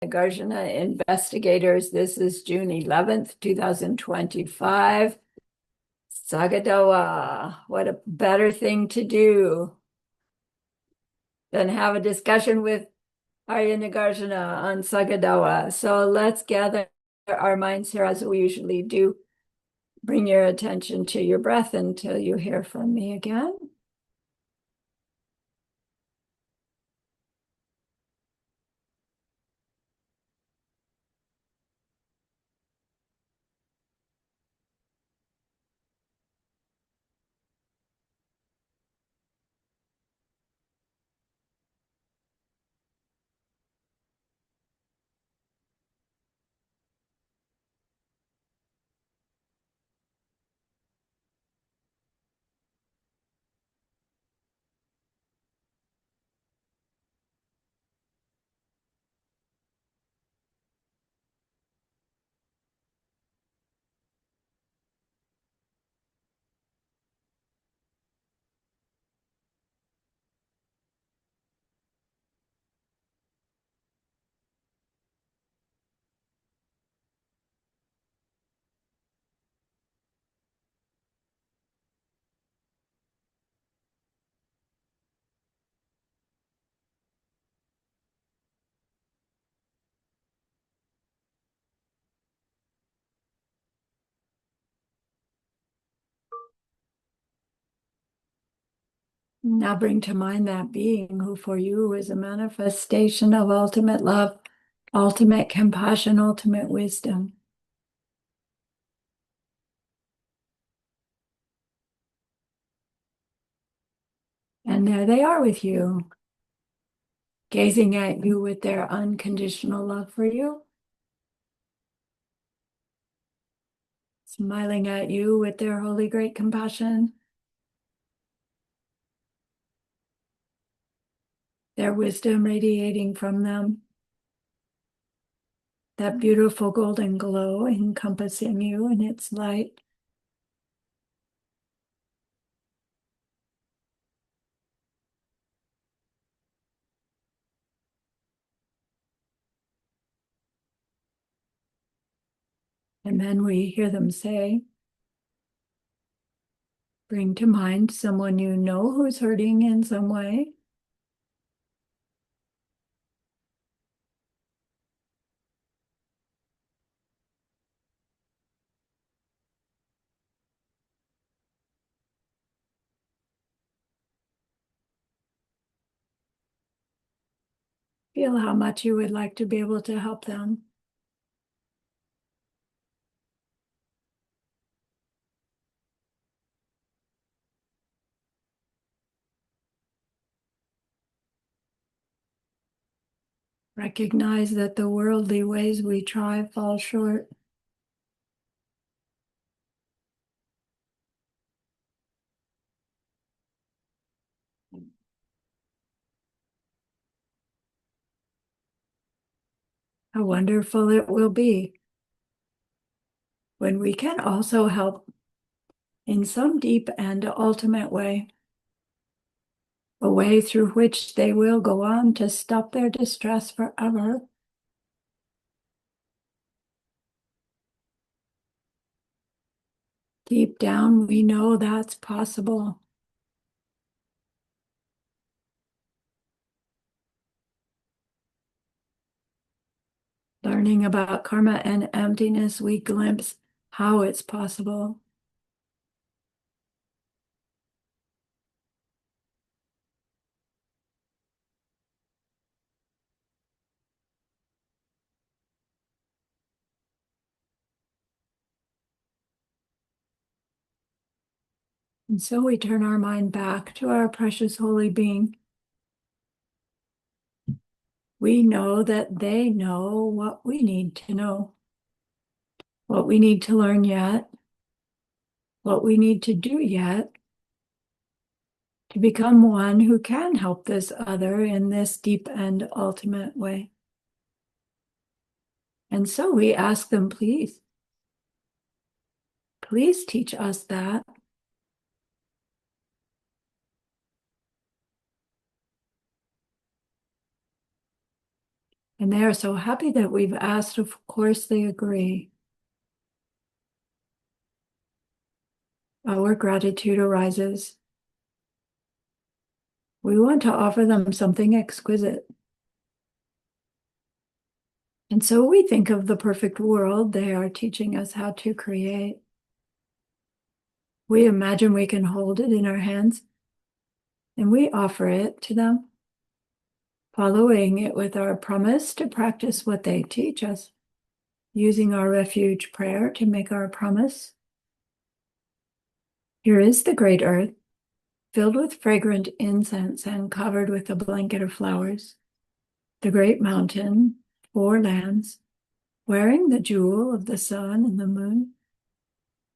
Nagarjuna investigators. This is June 11th, 2025. Sagadawa. What a better thing to do than have a discussion with Arya Nagarjuna on Sagadawa. So let's gather our minds here as we usually do. Bring your attention to your breath until you hear from me again. Now bring to mind that being who for you is a manifestation of ultimate love, ultimate compassion, ultimate wisdom. And there they are with you, gazing at you with their unconditional love for you, smiling at you with their holy great compassion, their wisdom radiating from them, that beautiful golden glow encompassing you in its light. And then we hear them say, bring to mind someone you know who's hurting in some way. Feel how much you would like to be able to help them. Recognize that the worldly ways we try fall short. How wonderful it will be when we can also help in some deep and ultimate way, a way through which they will go on to stop their distress forever. Deep down, we know that's possible. Learning about karma and emptiness, we glimpse how it's possible. And so we turn our mind back to our precious holy being. We know that they know what we need to know, what we need to learn yet, what we need to do yet to become one who can help this other in this deep and ultimate way. And so we ask them, please teach us that. And they are so happy that we've asked. Of course, they agree. Our gratitude arises. We want to offer them something exquisite. And so we think of the perfect world they are teaching us how to create. We imagine we can hold it in our hands and we offer it to them, following it with our promise to practice what they teach us, using our refuge prayer to make our promise. Here is the great earth, filled with fragrant incense and covered with a blanket of flowers. The great mountain, four lands, wearing the jewel of the sun and the moon.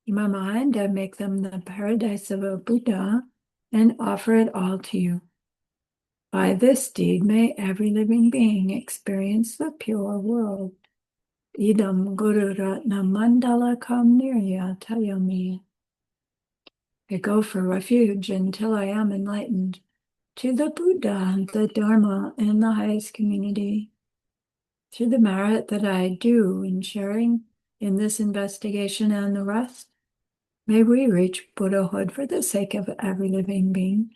In my mind, I make them the paradise of a Buddha and offer it all to you. By this deed, may every living being experience the pure world. Idam Guru Ratna Mandala Kam Niryatayami. I go for refuge until I am enlightened to the Buddha, the Dharma, and the highest community. Through the merit that I do in sharing in this investigation and the rest, may we reach Buddhahood for the sake of every living being.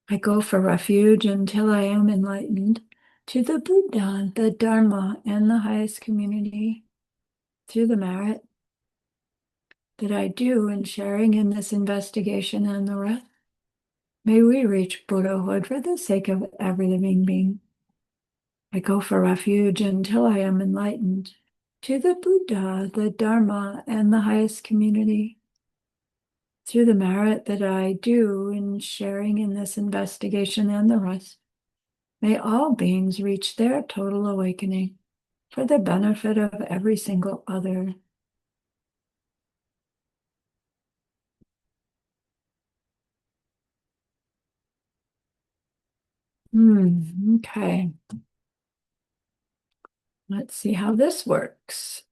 I go for refuge until I am enlightened to the Buddha, the Dharma, and the highest community. Through the merit that I do in sharing in this investigation and the rest, may we reach Buddhahood for the sake of every living being. I go for refuge until I am enlightened to the Buddha, the Dharma, and the highest community. Through the merit that I do in sharing in this investigation and the rest, may all beings reach their total awakening for the benefit of every single other. Okay. Let's see how this works.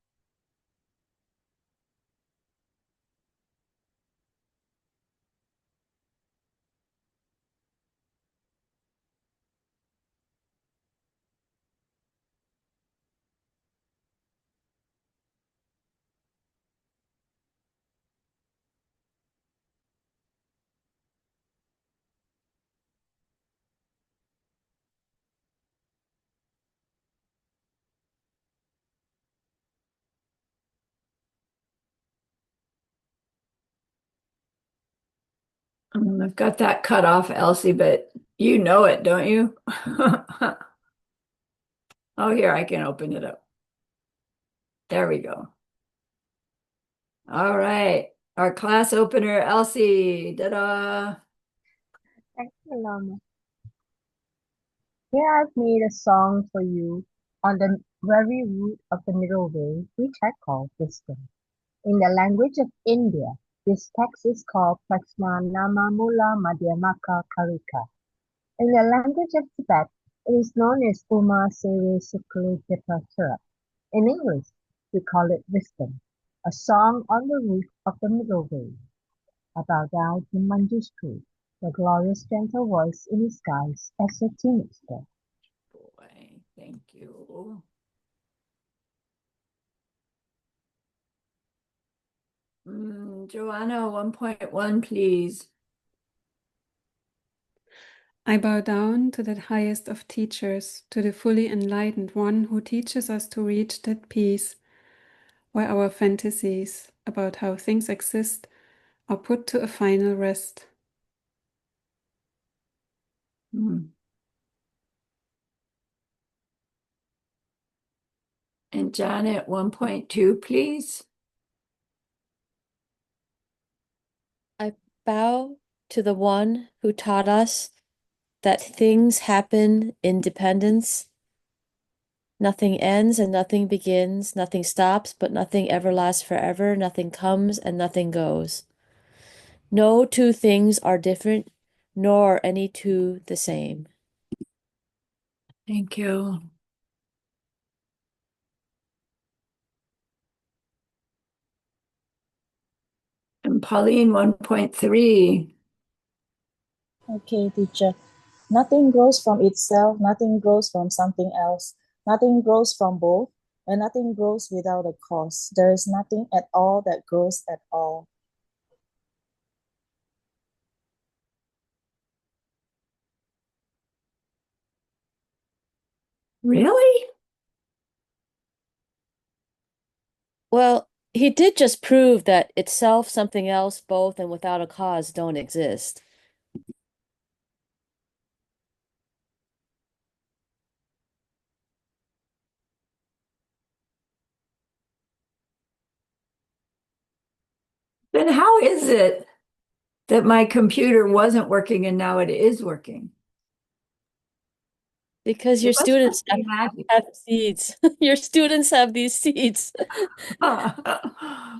I've got that cut off, Elsie, but you know it, don't you? Oh, here, I can open it up. There we go. All right. Our class opener, Elsie. Ta-da. Thank you, Lama. Here I've made a song for you on the very root of the middle way, which I call wisdom. In the language of India, this text is called Prajnanama Mula Madhyamaka Karika. In the language of Tibet, it is known as Uma Sewe Sukle Dipasura. In English, we call it wisdom, a song on the root of the middle way. I bow down to Manjushri, the glorious gentle voice in the skies as a teenager. Boy, thank you. Joanna, 1.1, please. I bow down to that highest of teachers, to the fully enlightened one who teaches us to reach that peace, where our fantasies about how things exist are put to a final rest. And Janet, 1.2, please. I bow to the one who taught us that things happen in dependence. Nothing ends and nothing begins, nothing stops, but nothing ever lasts forever, nothing comes and nothing goes. No two things are different, nor any two the same. Thank you. And Pauline, 1.3. Okay, teacher. Nothing grows from itself, nothing grows from something else. Nothing grows from both, and nothing grows without a cause. There is nothing at all that grows at all. Really? Well, he did just prove that itself, something else, both, and without a cause don't exist. Then how is it that my computer wasn't working and now it is working? Because It your must students not be magic. have seeds. Your students have these seeds.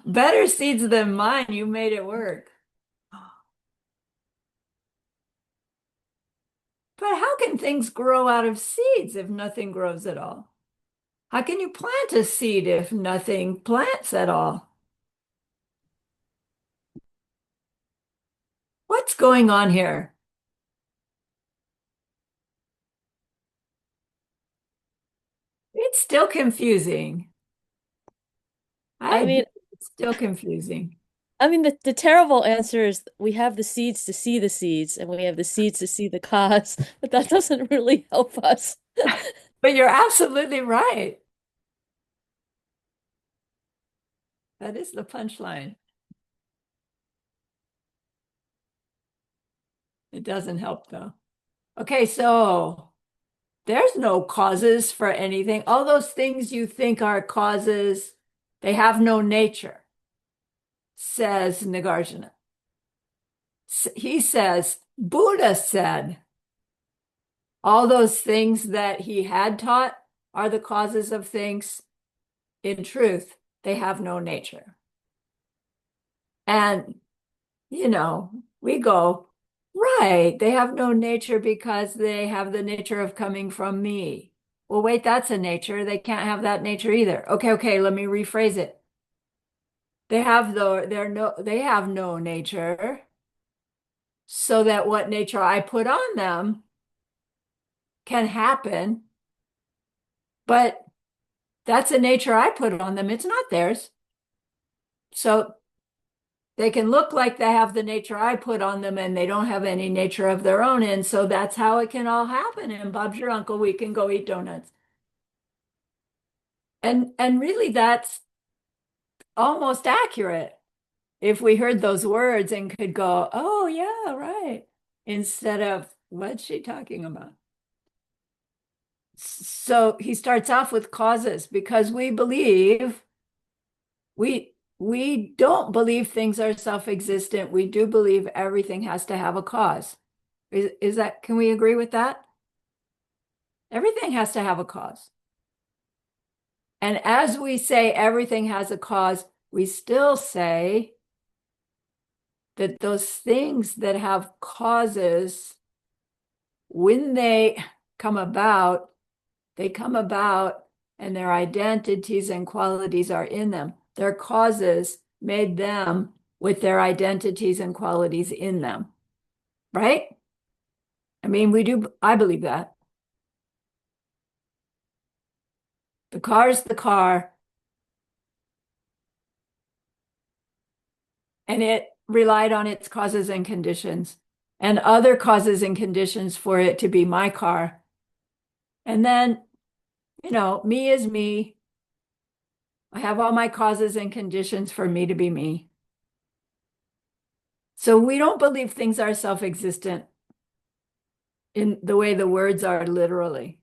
Better seeds than mine. You made it work. But how can things grow out of seeds if nothing grows at all? How can you plant a seed if nothing plants at all? What's going on here? It's still confusing. I I mean, admit it's still confusing. the terrible answer is we have the seeds to see the seeds, and we have the seeds to see the cause, but that doesn't really help us. But you're absolutely right. That is the punchline. It doesn't help though. Okay, so there's no causes for anything. All those things you think are causes, they have no nature, says Nagarjuna. He says, Buddha said, all those things that he had taught are the causes of things. In truth, they have no nature. And, we go, right, they have no nature because they have the nature of coming from me. Well, wait, that's a nature. They can't have that nature either. Okay, let me rephrase it. They have no nature, so that what nature I put on them can happen, but that's a nature I put on them. It's not theirs. So they can look like they have the nature I put on them and they don't have any nature of their own. And so that's how it can all happen. And Bob's your uncle, we can go eat donuts. And really that's almost accurate if we heard those words and could go, oh yeah, right. Instead of what's she talking about? So he starts off with causes because we don't believe things are self-existent. We do believe everything has to have a cause. Is that, can we agree with that? Everything has to have a cause. And as we say everything has a cause, we still say that those things that have causes, when they come about, they come about and their identities and qualities are in them. Their causes made them with their identities and qualities in them, right? I mean, I believe that. The car is the car, and it relied on its causes and conditions and other causes and conditions for it to be my car. And then, me is me. I have all my causes and conditions for me to be me. So we don't believe things are self-existent in the way the words are literally,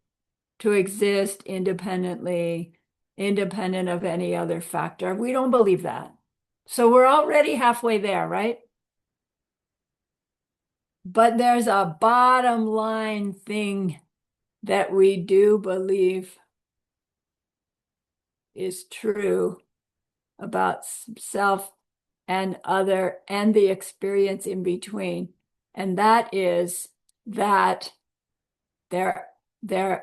to exist independently, independent of any other factor. We don't believe that. So we're already halfway there, right? But there's a bottom line thing that we do believe is true about self and other and the experience in between. And that is that their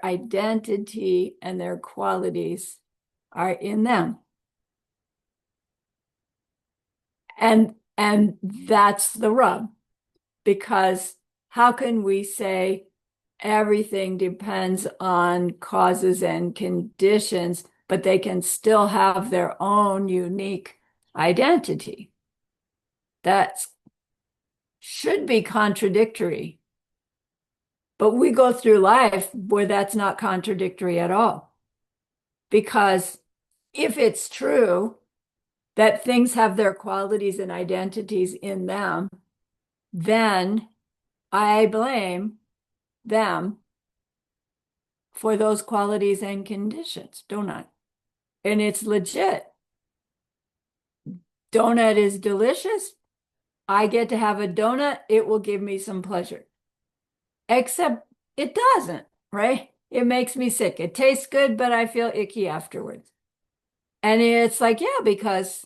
identity and their qualities are in them. And that's the rub, because how can we say everything depends on causes and conditions, but they can still have their own unique identity. That should be contradictory. But we go through life where that's not contradictory at all. Because if it's true that things have their qualities and identities in them, then I blame them for those qualities and conditions, don't I? And it's legit. Donut is delicious. I get to have a donut. It will give me some pleasure. Except it doesn't, right? It makes me sick. It tastes good, but I feel icky afterwards. And it's like, yeah, because,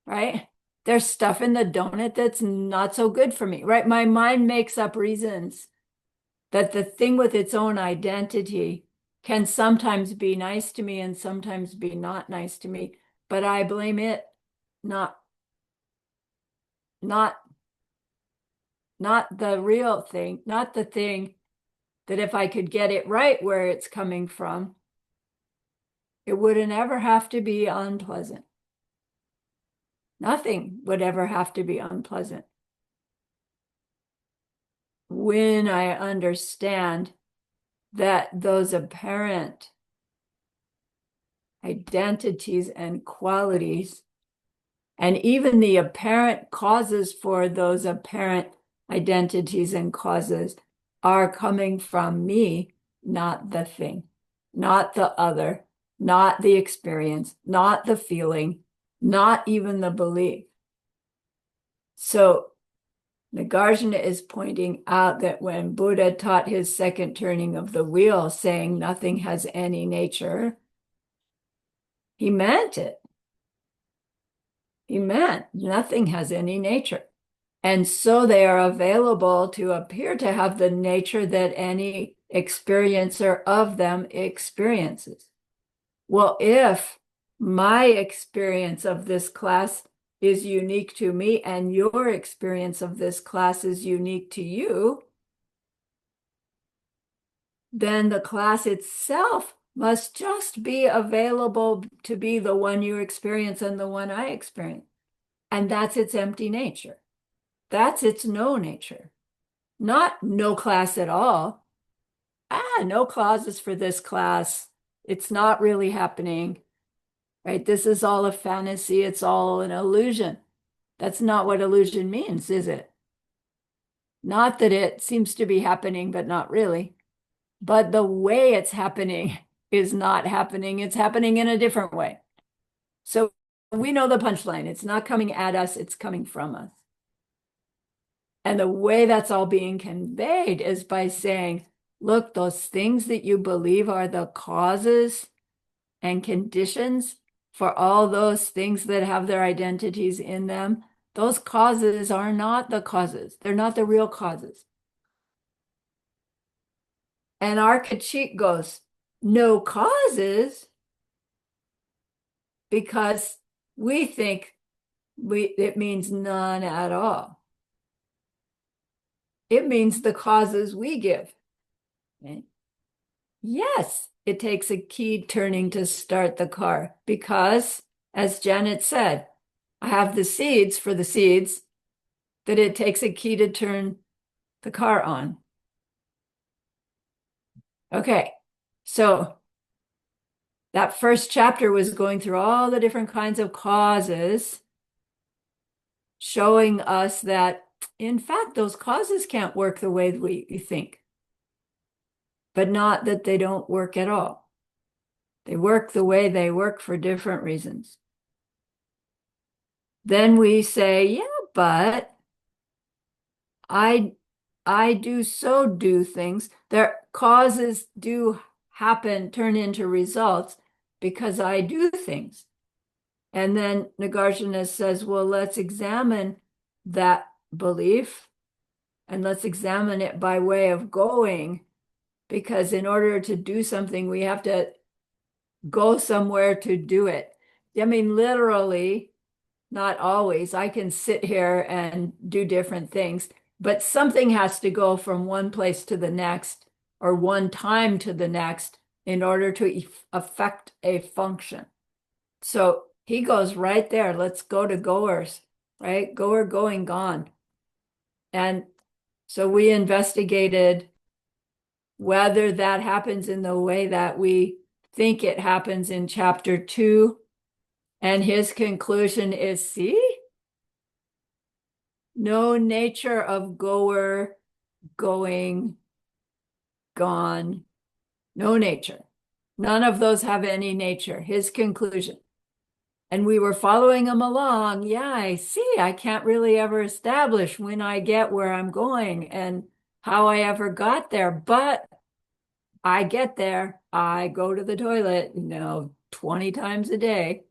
right? There's stuff in the donut that's not so good for me, right? My mind makes up reasons that the thing with its own identity can sometimes be nice to me and sometimes be not nice to me, but I blame it, not not not the real thing, not the thing that if I could get it right where it's coming from, it wouldn't ever have to be unpleasant. Nothing would ever have to be unpleasant. When I understand that those apparent identities and qualities, and even the apparent causes for those apparent identities and causes, are coming from me, not the thing, not the other, not the experience, not the feeling, not even the belief. So Nagarjuna is pointing out that when Buddha taught his second turning of the wheel, saying nothing has any nature, he meant it. He meant nothing has any nature. And so they are available to appear to have the nature that any experiencer of them experiences. Well, if my experience of this class is unique to me and your experience of this class is unique to you, then the class itself must just be available to be the one you experience and the one I experience. And that's its empty nature. That's its no nature, not no class at all. No clauses for this class. It's not really happening, right? This is all a fantasy. It's all an illusion. That's not what illusion means, is it? Not that it seems to be happening, but not really. But the way it's happening is not happening. It's happening in a different way. So we know the punchline. It's not coming at us, it's coming from us. And the way that's all being conveyed is by saying, look, those things that you believe are the causes and conditions for all those things that have their identities in them, those causes are not the causes. They're not the real causes. And our Kachik goes, no causes, because we think it means none at all. It means the causes we give. Okay? Yes, it takes a key turning to start the car because, as Janet said, I have the seeds for the seeds that it takes a key to turn the car on. Okay, so that first chapter was going through all the different kinds of causes, showing us that, in fact, those causes can't work the way we think, but not that they don't work at all. They work the way they work for different reasons. Then we say, yeah, but I do things. Their causes do happen, turn into results because I do things. And then Nagarjuna says, well, let's examine that belief and let's examine it by way of going, because in order to do something, we have to go somewhere to do it. I mean, literally, not always. I can sit here and do different things. but something has to go from one place to the next or one time to the next in order to affect a function. So he goes right there. Let's go to goers, right? Goer, going, gone. And so we investigated whether that happens in the way that we think it happens in chapter 2. And his conclusion is, see, no nature of goer, going, gone, no nature. None of those have any nature, his conclusion. And we were following him along. Yeah, I see. I can't really ever establish when I get where I'm going and how I ever got there. But I get there. I go to the toilet, 20 times a day.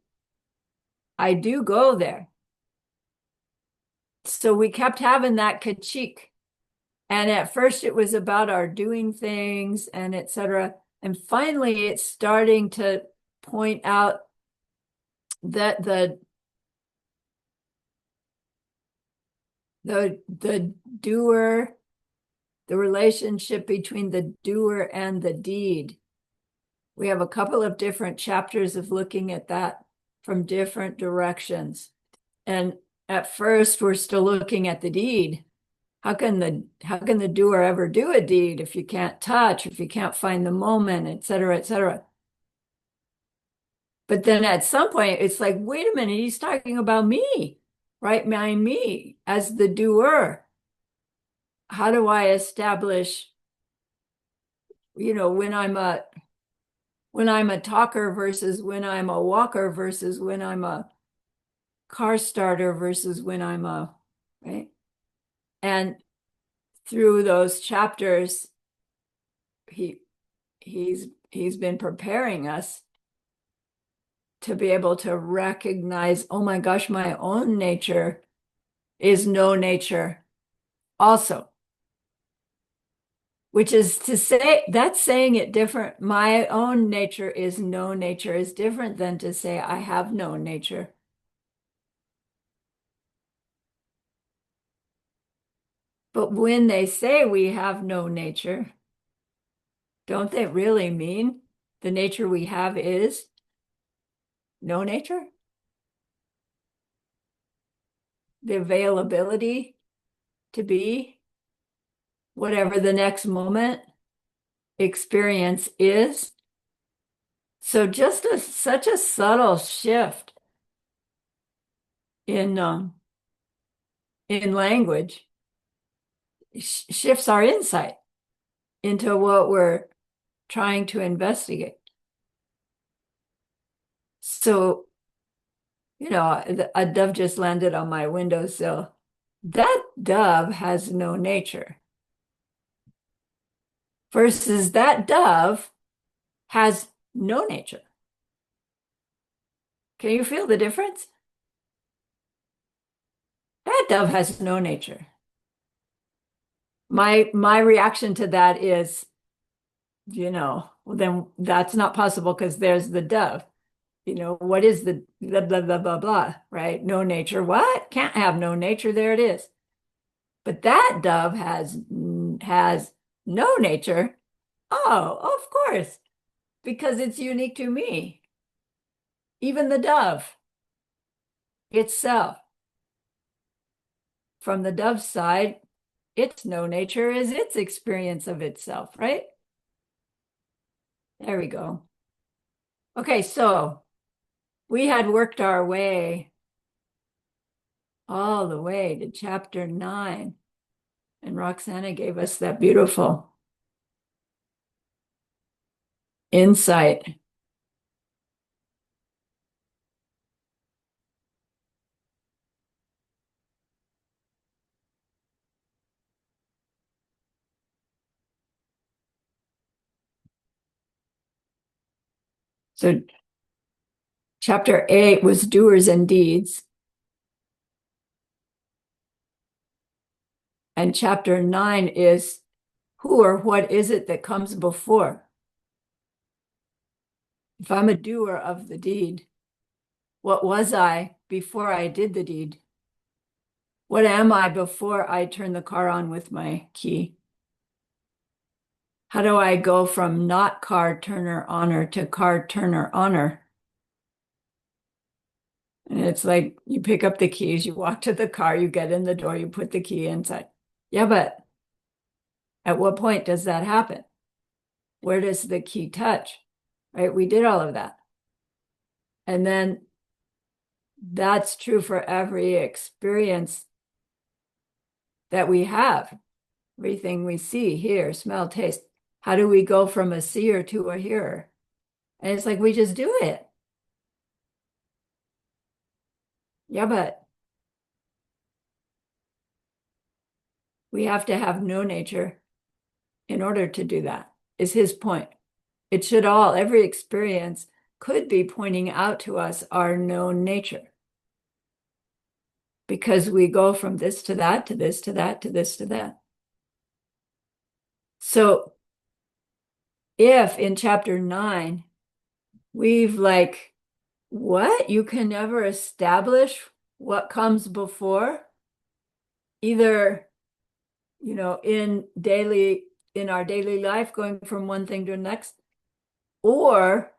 I do go there. So we kept having that critique. And at first it was about our doing things and etc. And finally it's starting to point out that the doer, the relationship between the doer and the deed. We have a couple of different chapters of looking at that from different directions. And at first we're still looking at the deed. How can the doer ever do a deed if you can't touch, if you can't find the moment, et cetera, et cetera? But then at some point it's like, wait a minute, he's talking about me, right? Me as the doer. How do I establish, when I'm a talker versus when I'm a walker versus when I'm a car starter versus when I'm right? And through those chapters, he's been preparing us to be able to recognize, oh my gosh, my own nature is no nature also. Which is to say, that's saying it different. My own nature is no nature is different than to say I have no nature. But when they say we have no nature, don't they really mean the nature we have is no nature? The availability to be whatever the next moment experience is. So just such a subtle shift in language shifts our insight into what we're trying to investigate. So, a dove just landed on my windowsill. That dove has no nature. Versus that dove has no nature. Can you feel the difference? That dove has no nature. My reaction to that is, well, then that's not possible because there's the dove. What is the blah, blah, blah, blah, blah, right? No nature. What? Can't have no nature. There it is. But that dove has no nature. Oh, of course, because it's unique to me. Even the dove itself. From the dove's side, its no nature is its experience of itself, right? There we go. Okay, so we had worked our way all the way to chapter 9, and Roxana gave us that beautiful insight. So chapter 8 was doers and deeds. And chapter 9 is who or what is it that comes before? If I'm a doer of the deed, what was I before I did the deed? What am I before I turn the car on with my key? How do I go from not car turner honor to car turner honor? And it's like you pick up the keys, you walk to the car, you get in the door, you put the key inside. Yeah, but at what point does that happen? Where does the key touch? Right? We did all of that. And then that's true for every experience that we have, everything we see, hear, smell, taste. How do we go from a seer to a hearer? And it's like we just do it. Yeah, but we have to have no nature in order to do that, is his point. It should all, every experience could be pointing out to us our known nature. Because we go from this to that, to this, to that, to this, to that. So if in chapter 9, we've like, what? You can never establish what comes before, either, in our daily life, going from one thing to the next, or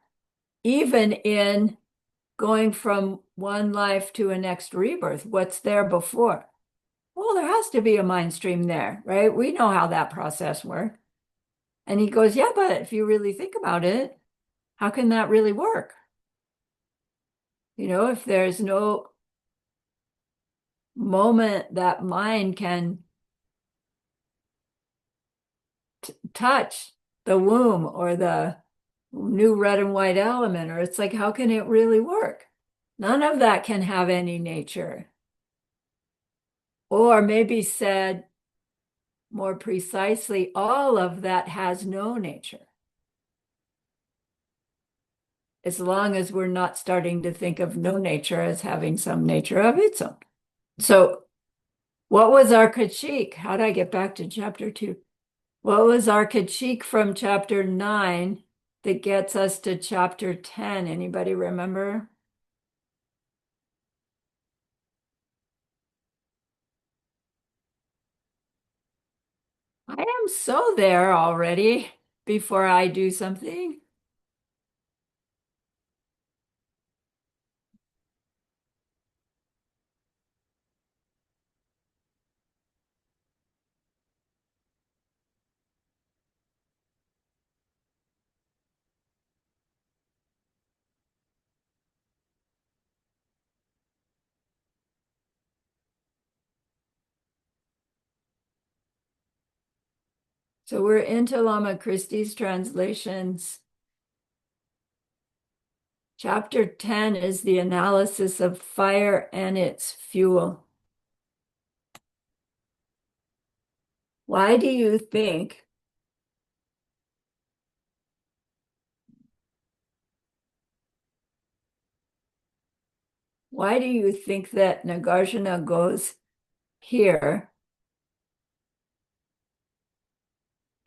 even in going from one life to a next rebirth, what's there before? Well, there has to be a mind stream there, right? We know how that process works. And he goes, yeah, but if you really think about it, how can that really work? If there's no moment that mind can touch the womb or the new red and white element, or it's like, how can it really work? None of that can have any nature. Or maybe said more precisely, all of that has no nature. As long as we're not starting to think of no nature as having some nature of its own. So what was our critique? How did I get back to chapter 2? What was our critique from chapter 9 that gets us to chapter 10? Anybody remember? I am so there already before I do something. So we're into Lama Christie's translations. Chapter 10 is the analysis of fire and its fuel. Why do you think that Nagarjuna goes here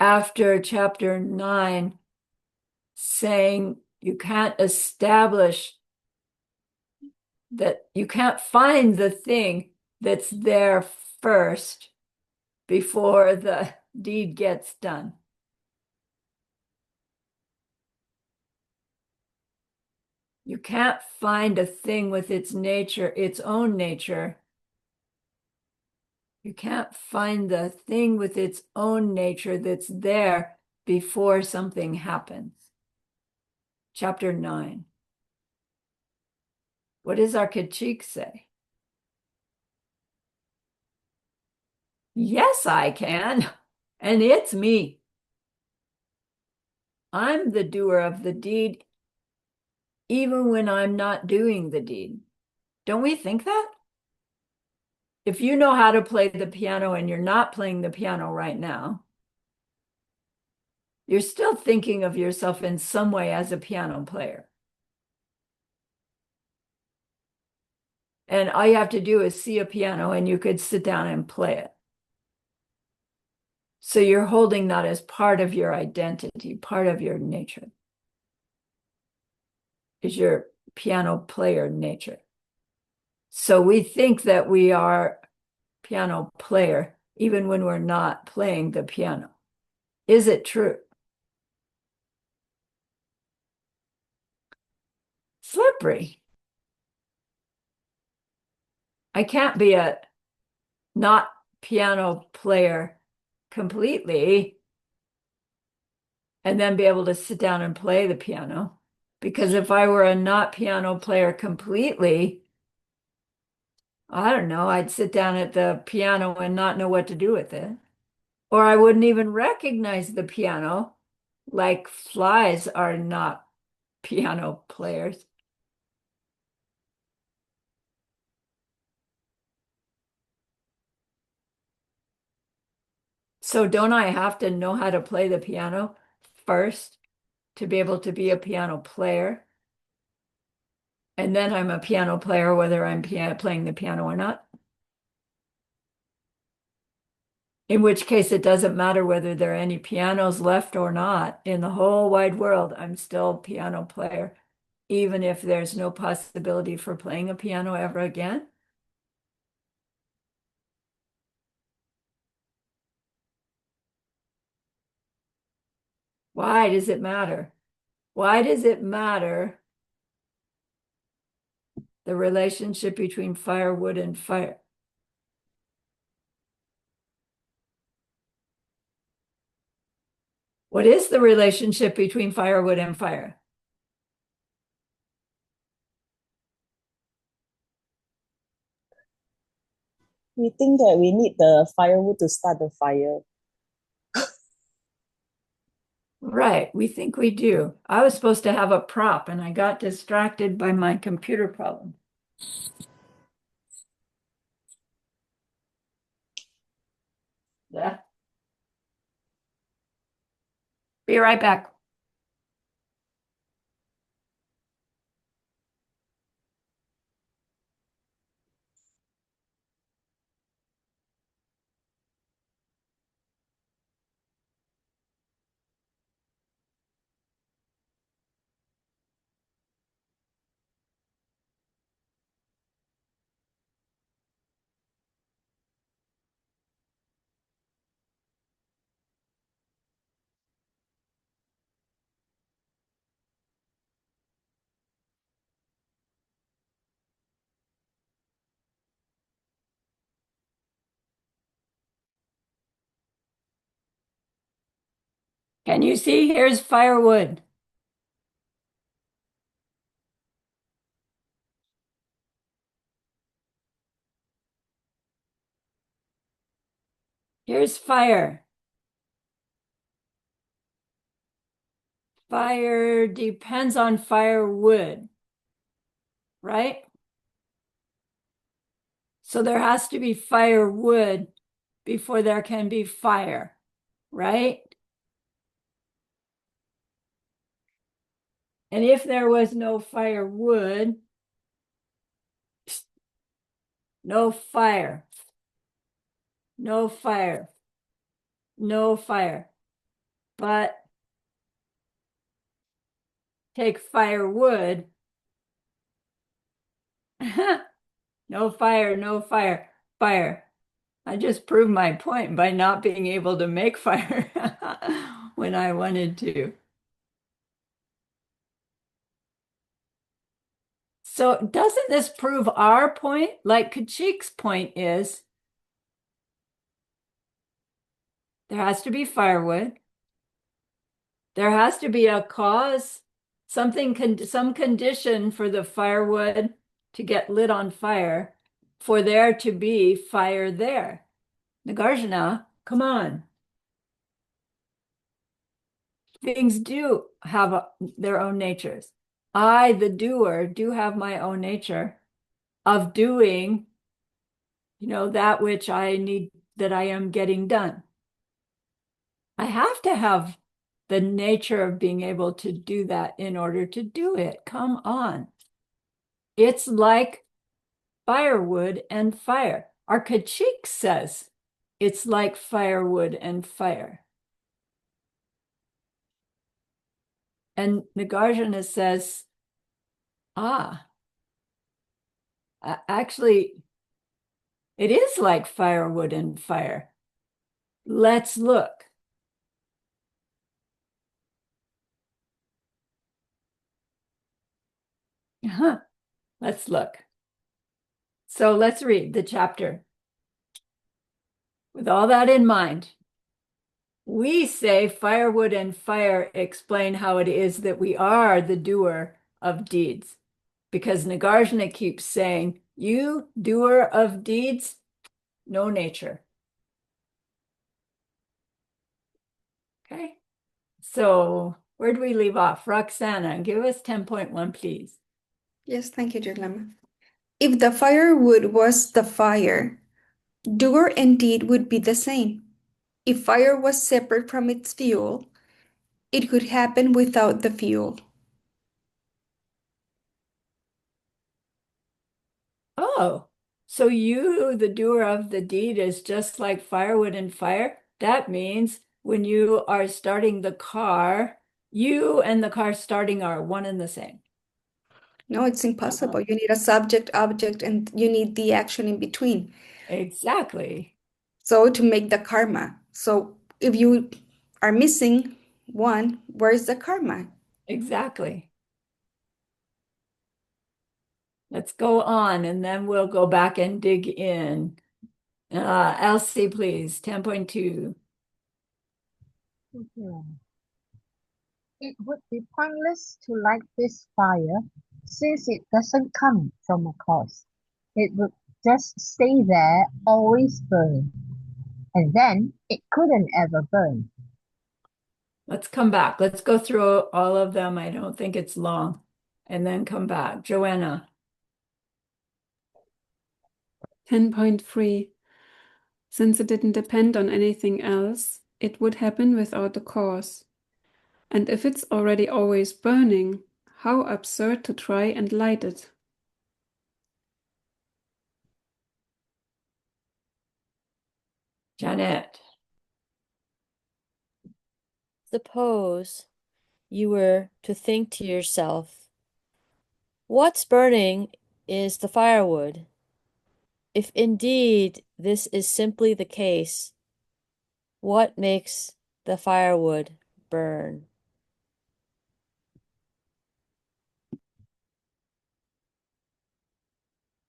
after chapter 9 saying you can't establish that, you can't find the thing that's there first before the deed gets done? You can't find a thing with its nature, its own nature. You can't find the thing with its own nature that's there before something happens. Chapter 9. What does our critique say? Yes, I can. And it's me. I'm the doer of the deed, even when I'm not doing the deed. Don't we think that? If you know how to play the piano and you're not playing the piano right now, you're still thinking of yourself in some way as a piano player. And all you have to do is see a piano and you could sit down and play it. So you're holding that as part of your identity, part of your nature, is your piano player nature. So we think that we are piano player, even when we're not playing the piano. Is it true? Slippery. I can't be a not piano player completely and then be able to sit down and play the piano. Because if I were a not piano player completely, I don't know, I'd sit down at the piano and not know what to do with it. Or I wouldn't even recognize the piano, like flies are not piano players. So don't I have to know how to play the piano first to be able to be a piano player? And then I'm a piano player, whether I'm playing the piano or not. In which case, it doesn't matter whether there are any pianos left or not. In the whole wide world, I'm still a piano player, even if there's no possibility for playing a piano ever again. Why does it matter? Why does it matter the relationship between firewood and fire? What is the relationship between firewood and fire? We think that we need the firewood to start the fire. Right, we think we do. I was supposed to have a prop and I got distracted by my computer problem. Yeah. Be right back. Can you see? Here's firewood. Here's fire. Fire depends on firewood, right? So there has to be firewood before there can be fire, right? And if there was no firewood, no fire, no fire, no fire. But take firewood, no fire, no fire, fire. I just proved my point by not being able to make fire when I wanted to. So doesn't this prove our point? Like Kachik's point is there has to be firewood. There has to be a cause, some condition for the firewood to get lit on fire, for there to be fire there. Nagarjuna, come on. Things do have their own natures. I, the doer, do have my own nature of doing, that which I need, that I am getting done. I have to have the nature of being able to do that in order to do it. Come on. It's like firewood and fire. Our Kachik says it's like firewood and fire. And Nagarjuna says, actually, It is like firewood and fire. Let's look. Huh. Let's look. So let's read the chapter. With all that in mind, we say firewood and fire explain how it is that we are the doer of deeds. Because Nagarjuna keeps saying, you doer of deeds, no nature. Okay. So where do we leave off? Roxana, give us 10.1, please. Yes, thank you, dear Lemma. If the firewood was the fire, doer and deed would be the same. If fire was separate from its fuel, it could happen without the fuel. Oh, so you, the doer of the deed, is just like firewood and fire? That means when you are starting the car, you and the car starting are one and the same. No, it's impossible. You need a subject, object, and you need the action in between. Exactly. So to make the karma. So if you are missing one, where's the karma? Exactly. Let's go on and then we'll go back and dig in. Elsie, please, 10.2. Okay. It would be pointless to light this fire since it doesn't come from a cause. It would just stay there, always burning, and then it couldn't ever burn. Let's come back. Let's go through all of them. I don't think it's long. And then come back. Joanna. 10.3. Since it didn't depend on anything else, it would happen without a cause. And if it's already always burning, how absurd to try and light it. Janet. Suppose you were to think to yourself, what's burning is the firewood. If indeed this is simply the case, what makes the firewood burn?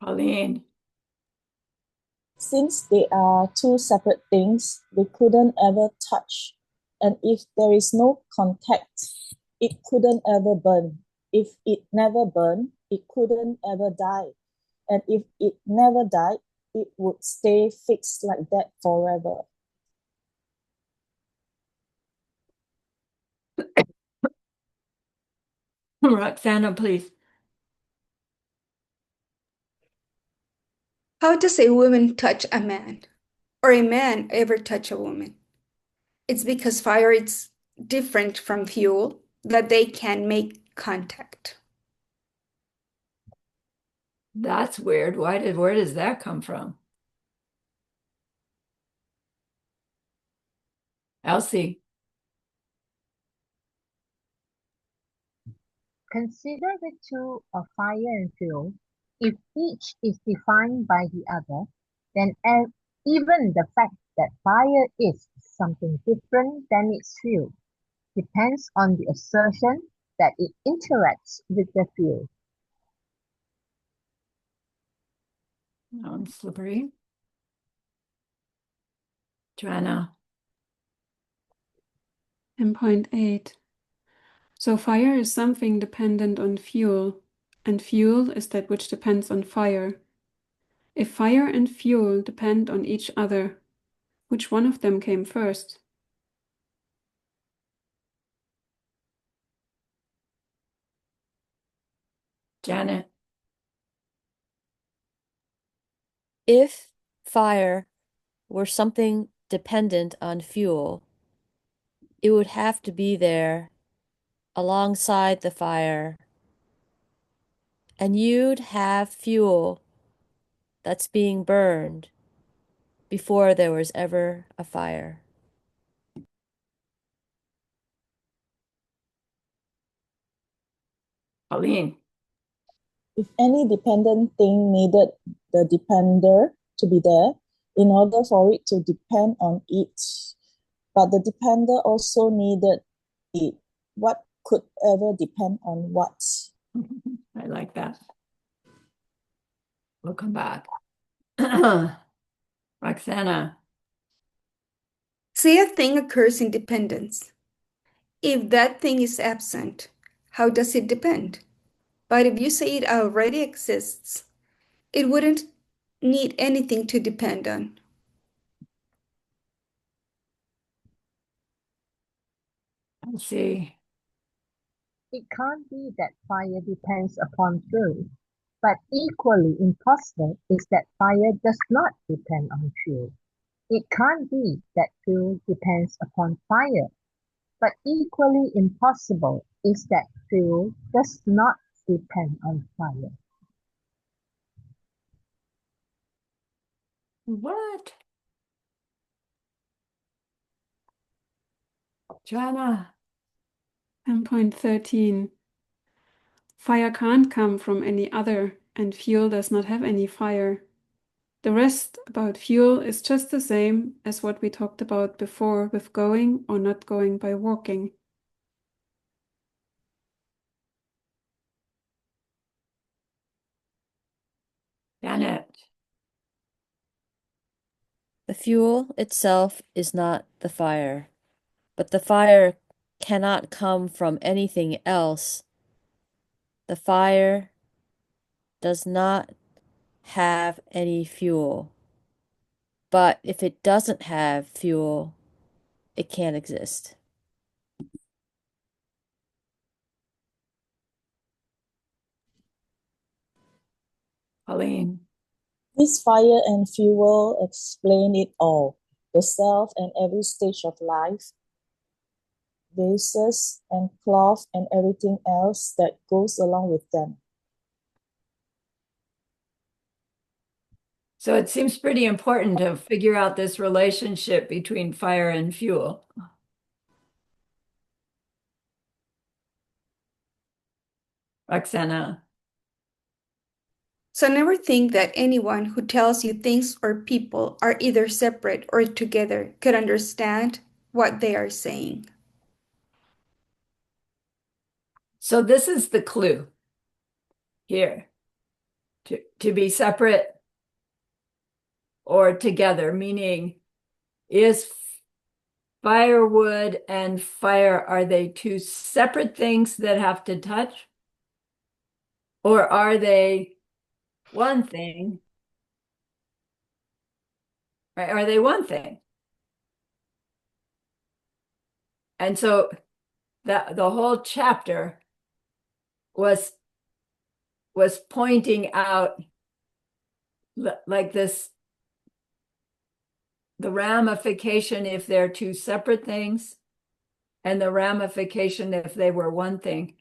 Pauline. Since they are two separate things, they couldn't ever touch. And if there is no contact, it couldn't ever burn. If it never burned, it couldn't ever die. And if it never died, it would stay fixed like that forever. Roxana, please. How does a woman touch a man? Or a man ever touch a woman? It's because fire is different from fuel that they can make contact. That's weird. Where does that come from? Elsie. Consider the two of fire and fuel. If each is defined by the other, then even the fact that fire is something different than its fuel depends on the assertion that it interacts with the fuel. Slippery. Joanna. 10.8. So fire is something dependent on fuel, and fuel is that which depends on fire. If fire and fuel depend on each other, which one of them came first? Janet. If fire were something dependent on fuel, it would have to be there alongside the fire, and you'd have fuel that's being burned before there was ever a fire. Pauline. If any dependent thing needed the depender to be there in order for it to depend on it. But the depender also needed it. What could ever depend on what? I like that. We'll come back. Roxana. Say a thing occurs in dependence. If that thing is absent, how does it depend? But if you say it already exists, it wouldn't need anything to depend on. Let's see. It can't be that fire depends upon fuel, but equally impossible is that fire does not depend on fuel. It can't be that fuel depends upon fire, but equally impossible is that fuel does not depend on fire. What? Joanna. 10.13. Fire can't come from any other, and fuel does not have any fire. The rest about fuel is just the same as what we talked about before with going or not going by walking. Janet. The fuel itself is not the fire, but the fire cannot come from anything else. The fire does not have any fuel. But if it doesn't have fuel, it can't exist. Pauline. This fire and fuel explain it all, the self and every stage of life, vases and cloth and everything else that goes along with them. So it seems pretty important to figure out this relationship between fire and fuel. Roxana. So never think that anyone who tells you things or people are either separate or together could understand what they are saying. So this is the clue here. To be separate or together, meaning is firewood and fire, are they two separate things that have to touch? Or are they one thing? Right? Are they one thing? And so that the whole chapter was pointing out like this, the ramification if they're two separate things and the ramification if they were one thing.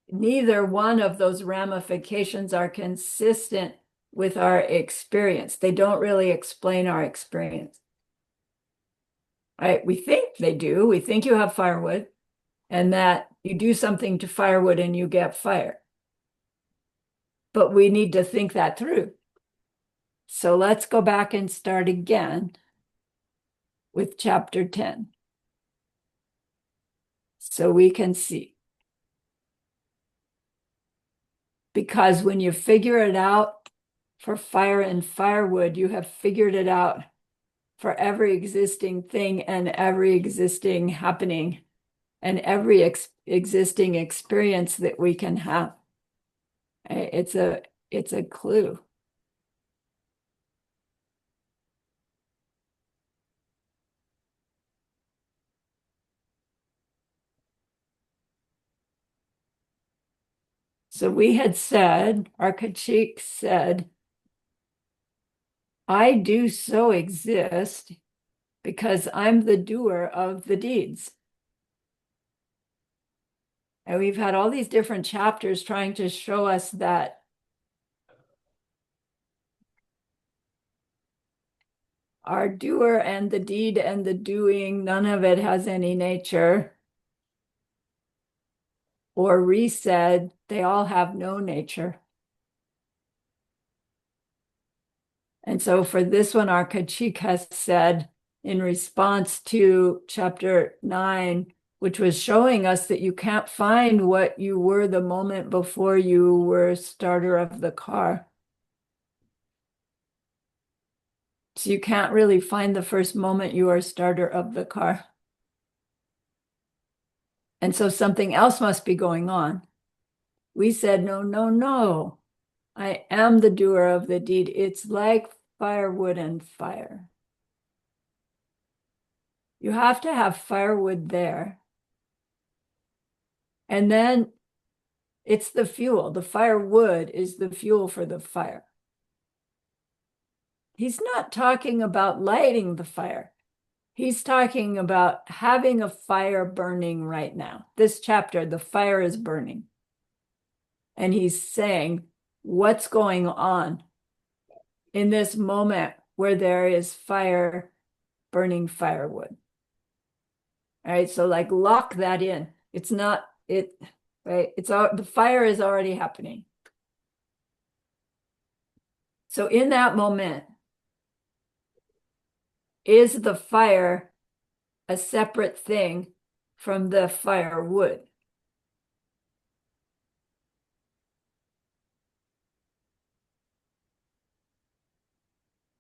Neither one of those ramifications are consistent with our experience. They don't really explain our experience. Right? We think they do. We think you have firewood and that you do something to firewood and you get fire. But we need to think that through. So let's go back and start again with chapter 10. So we can see. Because when you figure it out for fire and firewood, you have figured it out for every existing thing and every existing happening and every existing experience that we can have. It's a clue. So we had said, Arkachik said, I do so exist because I'm the doer of the deeds. And we've had all these different chapters trying to show us that our doer and the deed and the doing, none of it has any nature. Or re-said, they all have no nature. And so for this one, our Kachika said in response to chapter 9, which was showing us that you can't find what you were the moment before you were starter of the car. So you can't really find the first moment you are starter of the car. And so something else must be going on. We said, no, no, no. I am the doer of the deed. It's like firewood and fire. You have to have firewood there. And then it's the fuel. The firewood is the fuel for the fire. He's not talking about lighting the fire. He's talking about having a fire burning right now. This chapter, the fire is burning. And he's saying, what's going on in this moment where there is fire burning firewood? All right, so like lock that in. It's not it, right? It's all the fire is already happening. So in that moment, is the fire a separate thing from the firewood?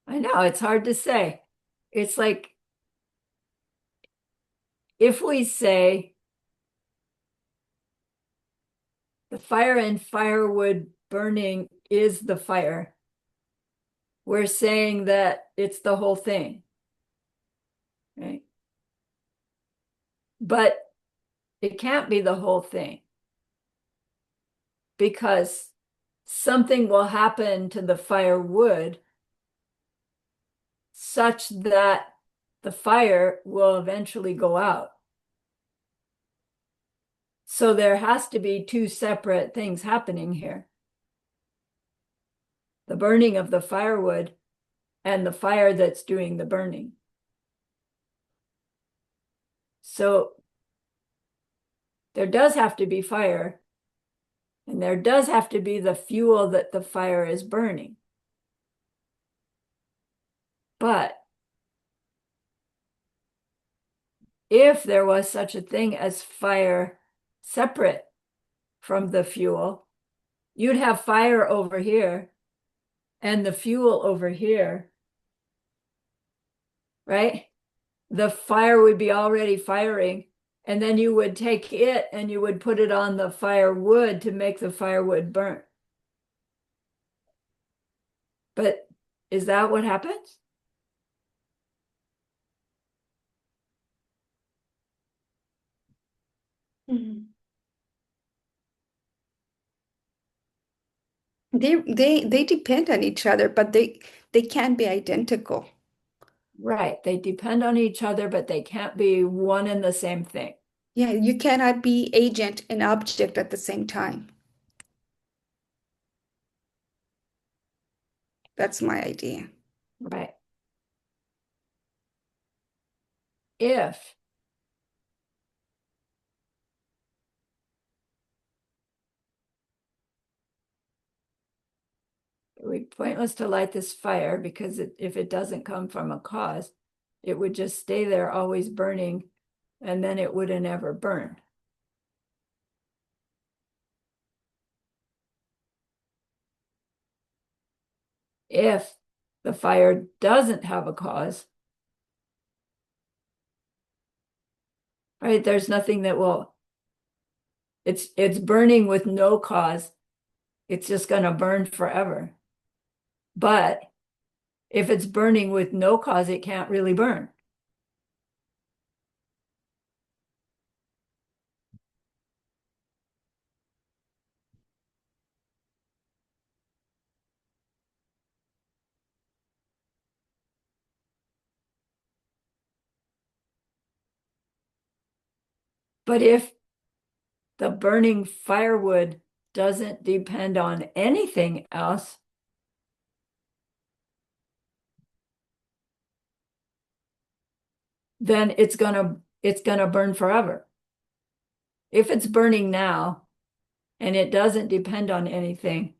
I know it's hard to say. It's like if we say the fire and firewood burning is the fire, we're saying that it's the whole thing, right? But it can't be the whole thing because something will happen to the firewood such that the fire will eventually go out. So there has to be two separate things happening here. The burning of the firewood and the fire that's doing the burning. So there does have to be fire, and there does have to be the fuel that the fire is burning. But if there was such a thing as fire separate from the fuel, you'd have fire over here and the fuel over here, right? The fire would be already firing, and then you would take it and you would put it on the firewood to make the firewood burn. But is that what happens? Mhm. They depend on each other, but they can't be identical. Right. They depend on each other, but they can't be one and the same thing. Yeah, you cannot be agent and object at the same time. That's my idea. Right. If it would be pointless to light this fire because if it doesn't come from a cause, it would just stay there always burning and then it wouldn't ever burn. If the fire doesn't have a cause, right? There's nothing that will, it's burning with no cause. It's just going to burn forever. But if it's burning with no cause, it can't really burn. But if the burning firewood doesn't depend on anything else, then it's gonna burn forever. If it's burning now and it doesn't depend on anything,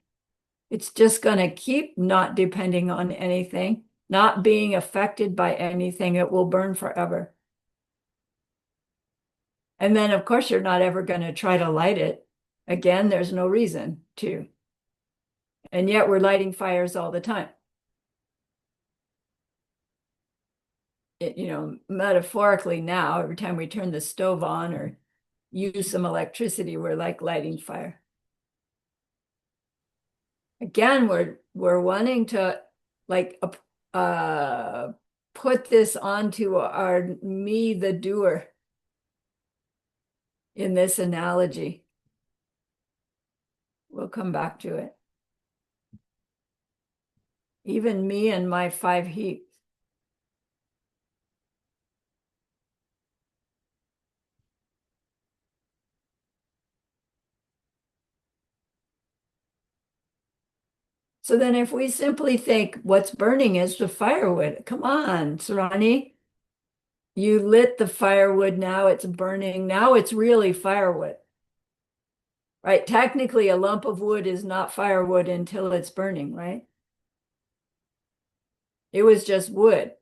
It's just going to keep not depending on anything, not being affected by anything. It will burn forever. And then, of course, you're not ever going to try to light it. Again, there's no reason to. And yet we're lighting fires all the time. Metaphorically now, every time we turn the stove on or use some electricity, we're like lighting fire. Again, we're wanting to like put this onto our me, the doer, in this analogy. We'll come back to it. Even me and my 5 heaps. So then if we simply think what's burning is the firewood, come on, Sarani. You lit the firewood, now it's burning. Now it's really firewood. Right? Technically, a lump of wood is not firewood until it's burning, right? It was just wood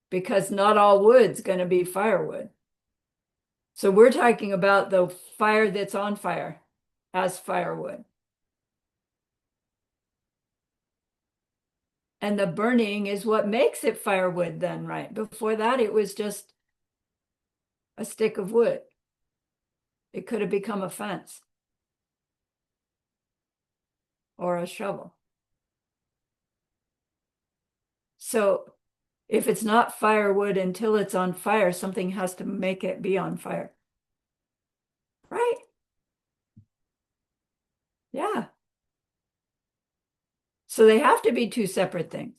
because not all wood's going to be firewood. So we're talking about the fire that's on fire as firewood. And the burning is what makes it firewood then, right? Before that, it was just a stick of wood. It could have become a fence or a shovel. So if it's not firewood until it's on fire, something has to make it be on fire. Right? Yeah. So they have to be 2 separate things.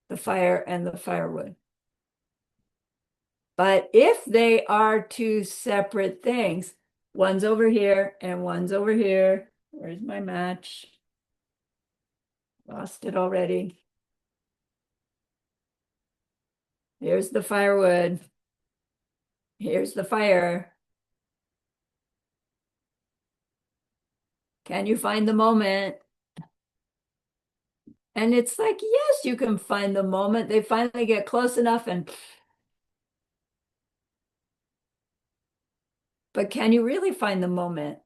The fire and the firewood. But if they are 2 separate things, one's over here and one's over here. Where's my match? Lost it already. Here's the firewood. Here's the fire. Can you find the moment? And it's like, yes, you can find the moment. They finally get close enough and but can you really find the moment?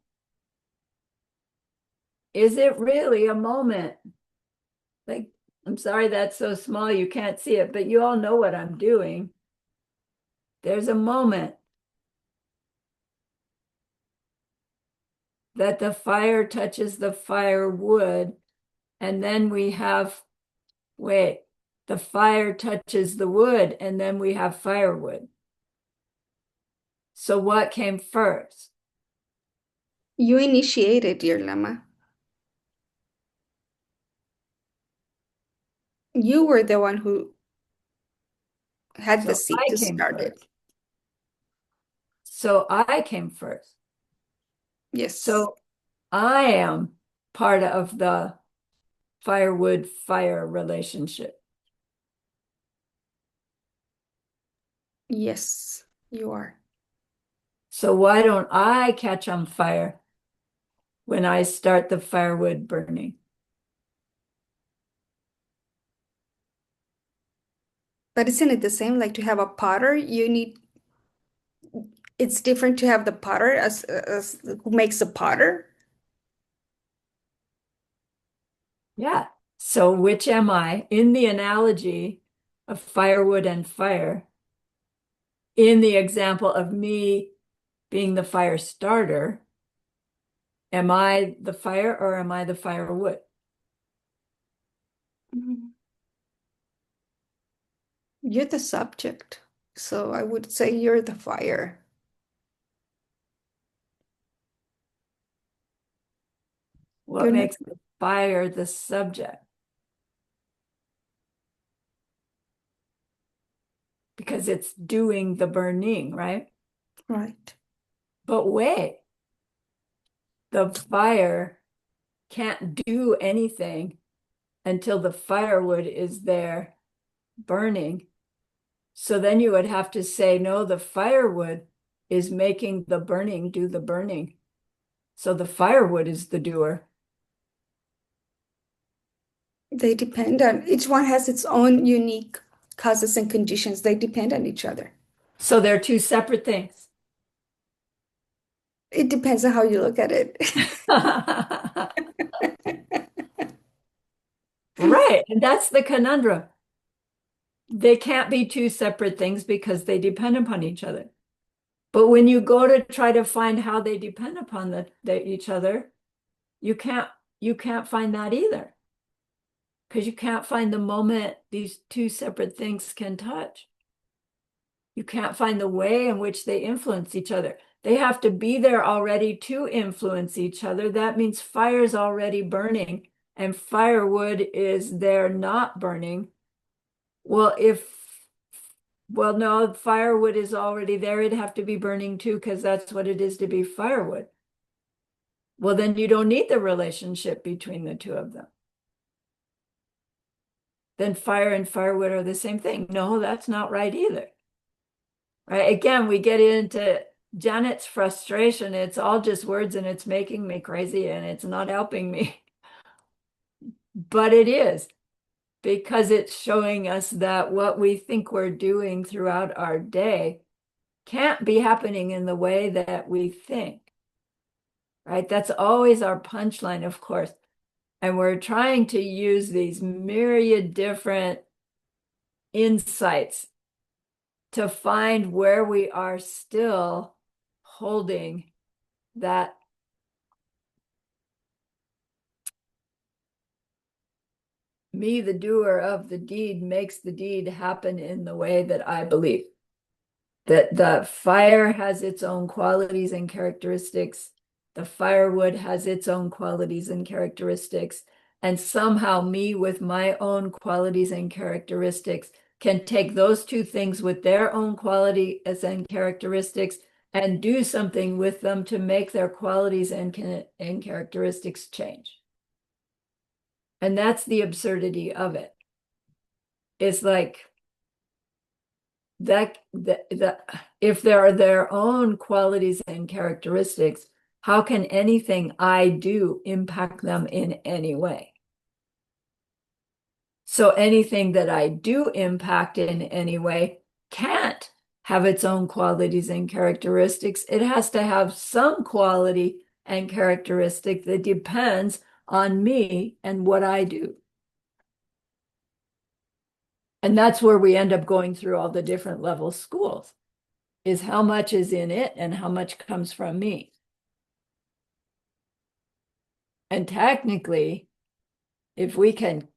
Is it really a moment? Like, I'm sorry that's so small you can't see it, but you all know what I'm doing. There's a moment that the fire touches the firewood, and then we have, wait, the fire touches the wood, and then we have firewood. So what came first? You initiated, dear Lama. You were the one who had the So seed I to came start it. first. So I came first. Yes. So I am part of the firewood fire relationship. Yes, you are. So why don't I catch on fire when I start the firewood burning? But isn't it the same? Like to have a potter, it's different to have the potter as who makes the potter. Yeah. So which am I in the analogy of firewood and fire? In the example of me being the fire starter, am I the fire or am I the firewood? Mhm. You're the subject. So I would say you're the fire. What You're not makes the fire the subject? Because it's doing the burning, right? right. But wait, the fire can't do anything until the firewood is there burning. So then you would have to say, no, the firewood is making the burning do the burning. So the firewood is the doer. They depend on, each one has its own unique causes and conditions. They depend on each other. So they're two separate things. It depends on how you look at it. Right. And that's the conundrum. They can't be two separate things because they depend upon each other. But when you go to try to find how they depend upon each other, you can't find that either. Because you can't find the moment these two separate things can touch. You can't find the way in which they influence each other. They have to be there already to influence each other. That means fire's already burning and firewood is there not burning. Well, no, firewood is already there. It'd have to be burning too, because that's what it is to be firewood. Well, then you don't need the relationship between the two of them. Then fire and firewood are the same thing. No, that's not right either. Right? Again, we get into Janet's frustration. It's all just words and it's making me crazy and it's not helping me. But it is, because it's showing us that what we think we're doing throughout our day can't be happening in the way that we think. Right? That's always our punchline, of course. And we're trying to use these myriad different insights to find where we are still holding that me, the doer of the deed, makes the deed happen in the way that I believe. That the fire has its own qualities and characteristics. The firewood has its own qualities and characteristics. And somehow me with my own qualities and characteristics can take those two things with their own qualities and characteristics and do something with them to make their qualities and characteristics change. And that's the absurdity of it. It's like that if there are their own qualities and characteristics, how can anything I do impact them in any way? So anything that I do impact in any way can't have its own qualities and characteristics. It has to have some quality and characteristic that depends on me and what I do. And that's where we end up going through all the different level schools, is how much is in it and how much comes from me. And technically, if we can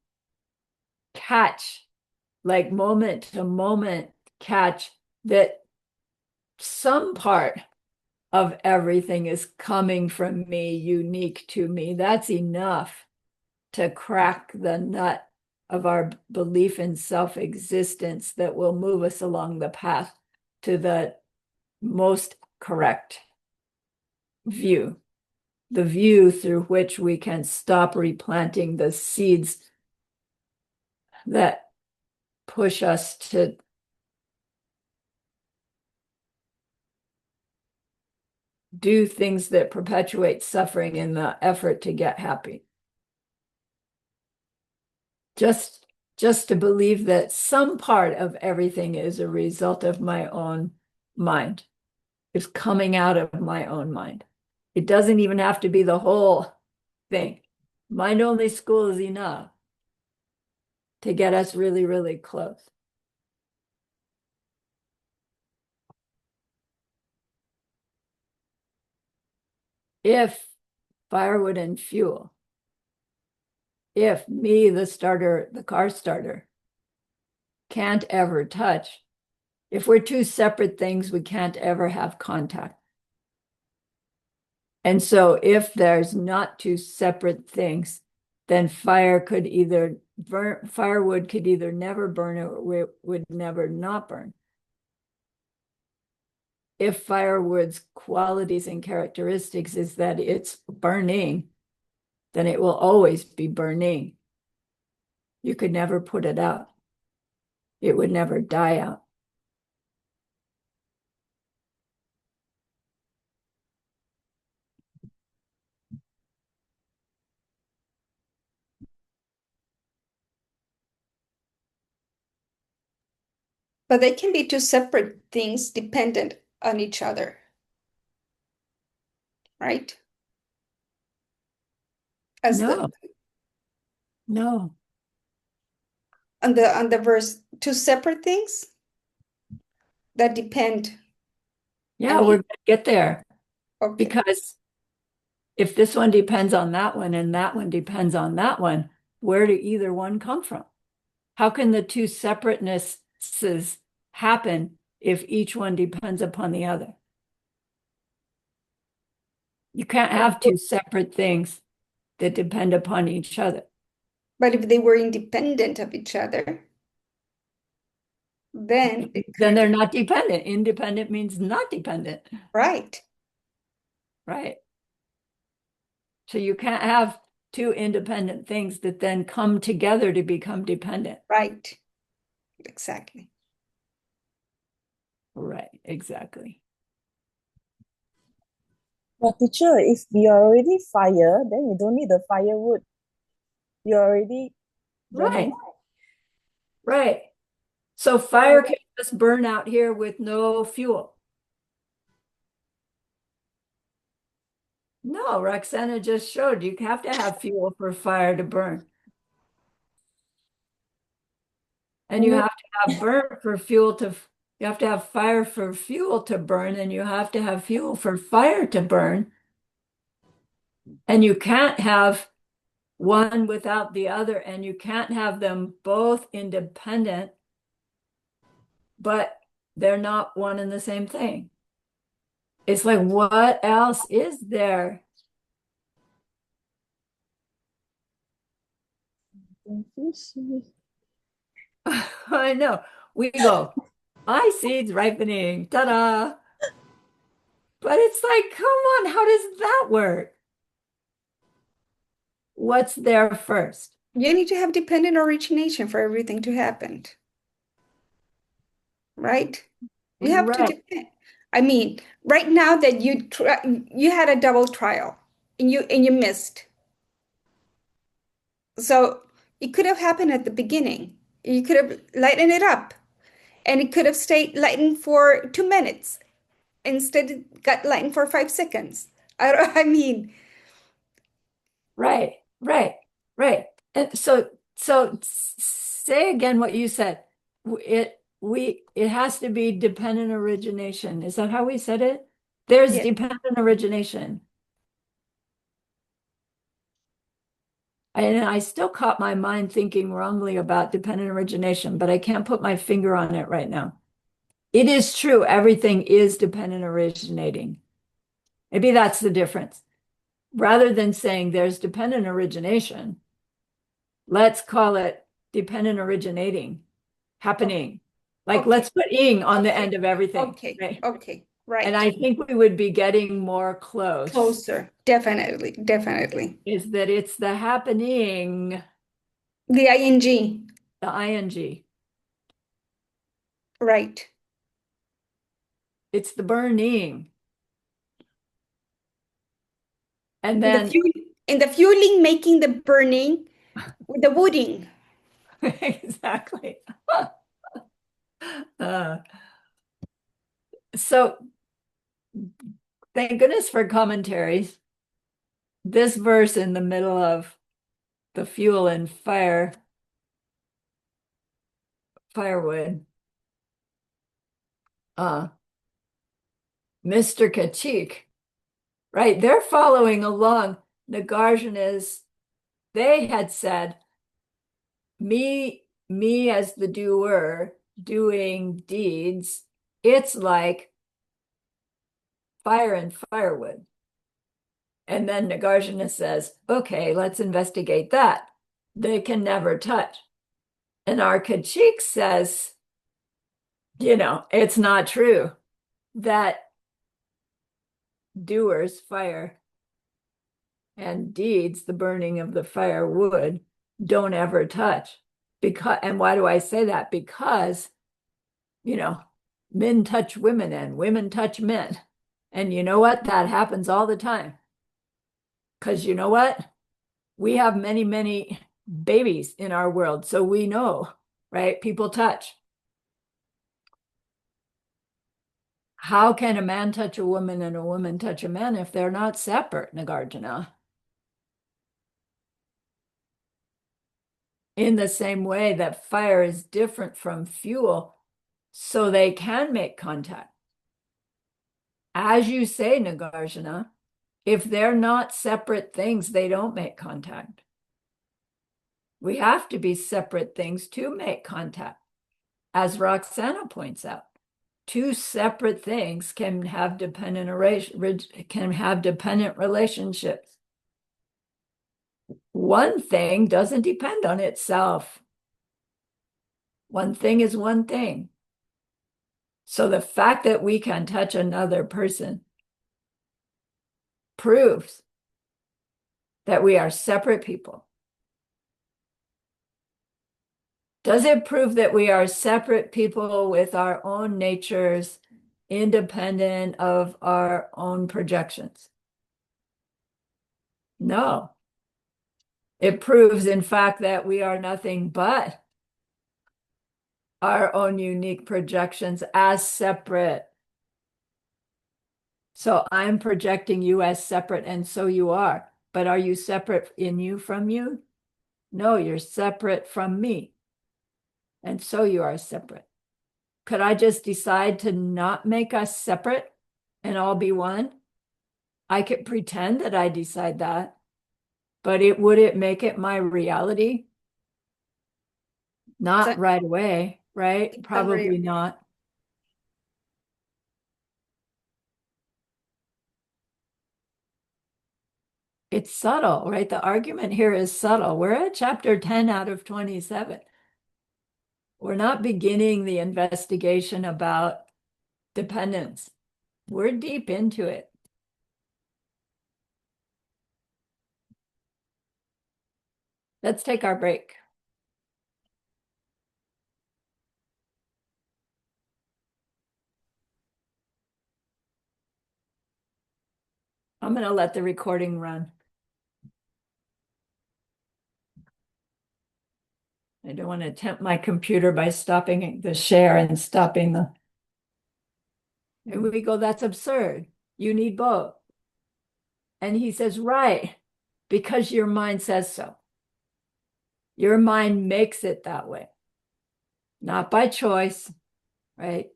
catch, like moment to moment, catch that some part of everything is coming from me, unique to me, that's enough to crack the nut of our belief in self-existence that will move us along the path to the most correct view, the view through which we can stop replanting the seeds that push us to do things that perpetuate suffering in the effort to get happy. Just to believe that some part of everything is a result of my own mind, is coming out of my own mind. It doesn't even have to be the whole thing. Mind-only school is enough to get us really, really close. If firewood and fuel, if me, the starter, the car starter, can't ever touch, if we're two separate things, we can't ever have contact. And so if there's not two separate things, then firewood could either never burn or would never not burn. If firewood's qualities and characteristics is that it's burning, then it will always be burning. You could never put it out. It would never die out. But they can be two separate things dependent on each other, right? As No, the no. on the verse, two separate things that depend Yeah, on we're each. gonna get there Okay, because if this one depends on that one and that one depends on that one, where do either one come from? How can the two separatenesses happen if each one depends upon the other? You can't have two separate things that depend upon each other. but if they were independent of each other, then it Then could, they're not dependent. Independent means not dependent, right, right? So you can't have two independent things that then come together to become dependent. right, exactly. Right, exactly. But teacher, if we are already fire, then you don't need the firewood. You're already Right, burning. right. So fire can just burn out here with no fuel. No, Roxana just showed you have to have fuel for fire to burn. And you Only have to have burn for fuel to, you have to have fire for fuel to burn, and you have to have fuel for fire to burn. And you can't have one without the other, and you can't have them both independent, but they're not one and the same thing. It's like, what else is there? fishy. I know. We go, I seeds ripening, ta-da. But it's like, come on, how does that work? What's there first? You need to have dependent origination for everything to happen, right? You have to Right, depend. I mean, right now that you had a double trial and you missed. So it could have happened at the beginning. You could have lightened it up and it could have stayed lightened for 2 minutes. Instead, it got lightened for 5 seconds. I mean, right, right, right. And so say again what you said. It has to be dependent origination. Is that how we said it? There's yeah, dependent origination. And I still caught my mind thinking wrongly about dependent origination, but I can't put my finger on it right now. It is true, everything is dependent originating. Maybe that's the difference. Rather than saying there's dependent origination, let's call it dependent originating, happening. Like okay, let's put ing on the okay, end of everything, okay, right? okay, And right. I think we would be getting more close, Closer, definitely, definitely. is that it's the happening, The ing, the ing. right. It's the burning. And And the then fuel, and the fueling making the burning with the wooding. exactly. Uh, so thank goodness for commentaries. This verse in the middle of the fuel and firewood, uh, Mr. Kachik, right? They're following along. Nagarjuna's, they had said, me as the doer doing deeds, it's like fire and firewood. And then Nagarjuna says, okay, let's investigate that. They can never touch. And our Kachik says, it's not true that doers, fire, and deeds, the burning of the firewood, don't ever touch. And why do I say that? Because, you know, men touch women and women touch men. And you know what? That happens all the time. Because you know what? We have many, many babies in our world. So we know, right? People touch. how can a man touch a woman and a woman touch a man if they're not separate, Nagarjuna? In the same way that fire is different from fuel, so they can make contact. As you say, Nagarjuna, if they're not separate things, they don't make contact. We have to be separate things to make contact. As Roxana points out, two separate things can have dependent relationships. One thing doesn't depend on itself. One thing is one thing. So the fact that we can touch another person proves that we are separate people. Does it prove that we are separate people with our own natures, independent of our own projections? No. It proves, in fact, that we are nothing but our own unique projections as separate. So I'm projecting you as separate, and so you are. But are you separate in you from you? No, you're separate from me. And so you are separate. Could I just decide to not make us separate and all be one? I could pretend that I decide that, but would it make it my reality? Not right away, right? Probably not. It's subtle, right? The argument here is subtle. We're at chapter 10 out of 27. We're not beginning the investigation about dependence. We're deep into it. Let's take our break. I'm going to let the recording run. I don't want to tempt my computer by stopping the share and stopping the. And we go, that's absurd. You need both. And he says, right, because your mind says so. Your mind makes it that way. Not by choice, right?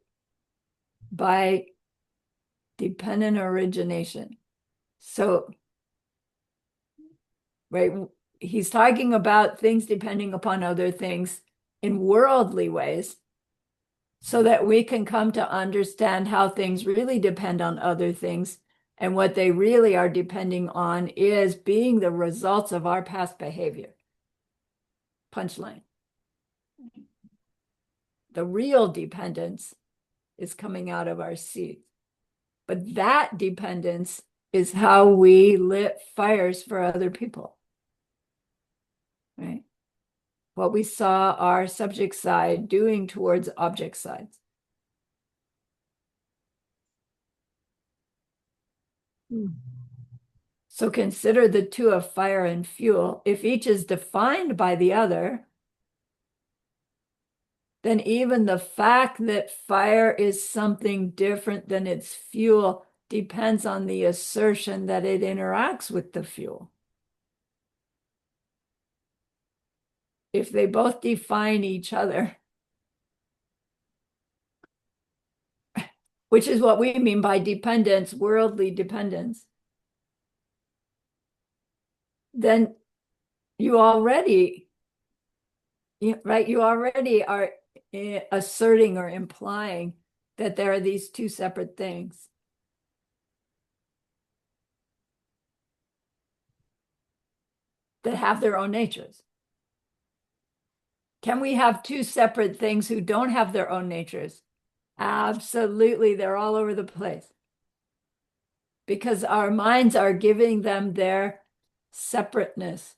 By dependent origination. So, right, he's talking about things depending upon other things in worldly ways, so that we can come to understand how things really depend on other things. And what they really are depending on is being the results of our past behavior. Punchline. The real dependence is coming out of our seeds. But that dependence is how we lit fires for other people. Right? What we saw our subject side doing towards object sides. So consider the two of fire and fuel. If each is defined by the other, then even the fact that fire is something different than its fuel depends on the assertion that it interacts with the fuel. If they both define each other, which is what we mean by dependence, worldly dependence, then you already, right? You already are asserting or implying that there are these two separate things. That have their own natures. Can we have two separate things who don't have their own natures? Absolutely, they're all over the place. Because our minds are giving them their separateness.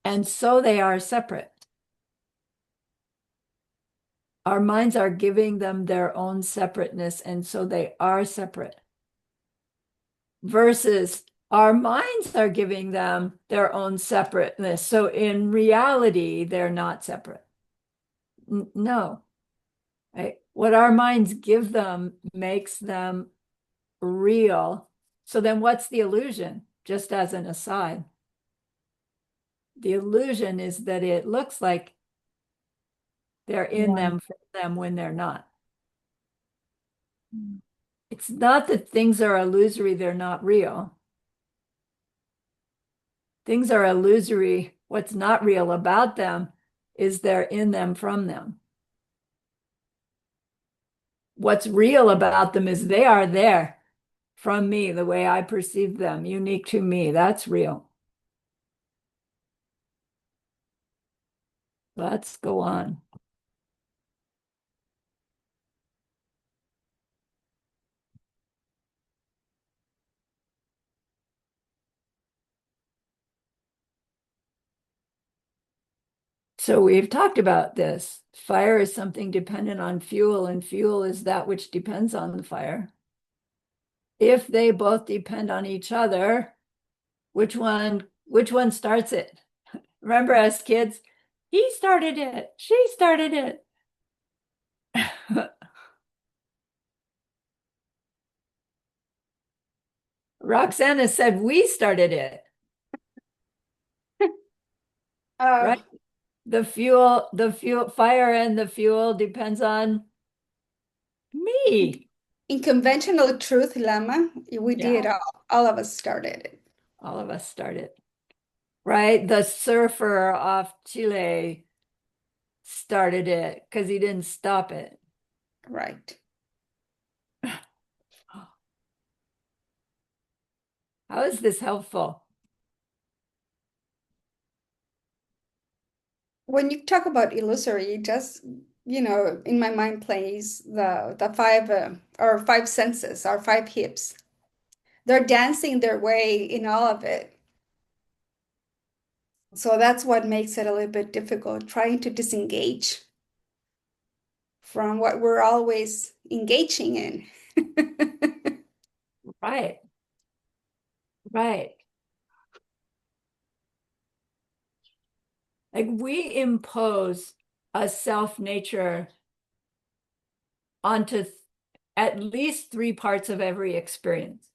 And so they are separate. Our minds are giving them their own separateness, and so they are separate. Versus our minds are giving them their own separateness. So in reality, they're not separate. No. Right? What our minds give them makes them real. So then what's the illusion? Just as an aside, the illusion is that it looks like they're in One. them, from them, when they're not. It's not that things are illusory, they're not real. Things are illusory. What's not real about them is they're in them, from them. What's real about them is they are there, from me, the way I perceive them, unique to me. That's real. Let's go on. So we've talked about this. Fire is something dependent on fuel, and fuel is that which depends on the fire. If they both depend on each other, which one starts it? Remember, as kids, he started it, she started it. Roxana said we started it, right? The fuel, fire and the fuel depends on me. In conventional truth, Lama, we did Yeah. all of us started it. All of us started, right? The surfer off Chile started it because he didn't stop it. Right. How is this helpful? When you talk about illusory, just in my mind plays the five or five senses, our five hips. They're dancing their way in all of it. So that's what makes it a little bit difficult, trying to disengage from what we're always engaging in. Right. Right. Like we impose a self nature onto at least three parts of every experience: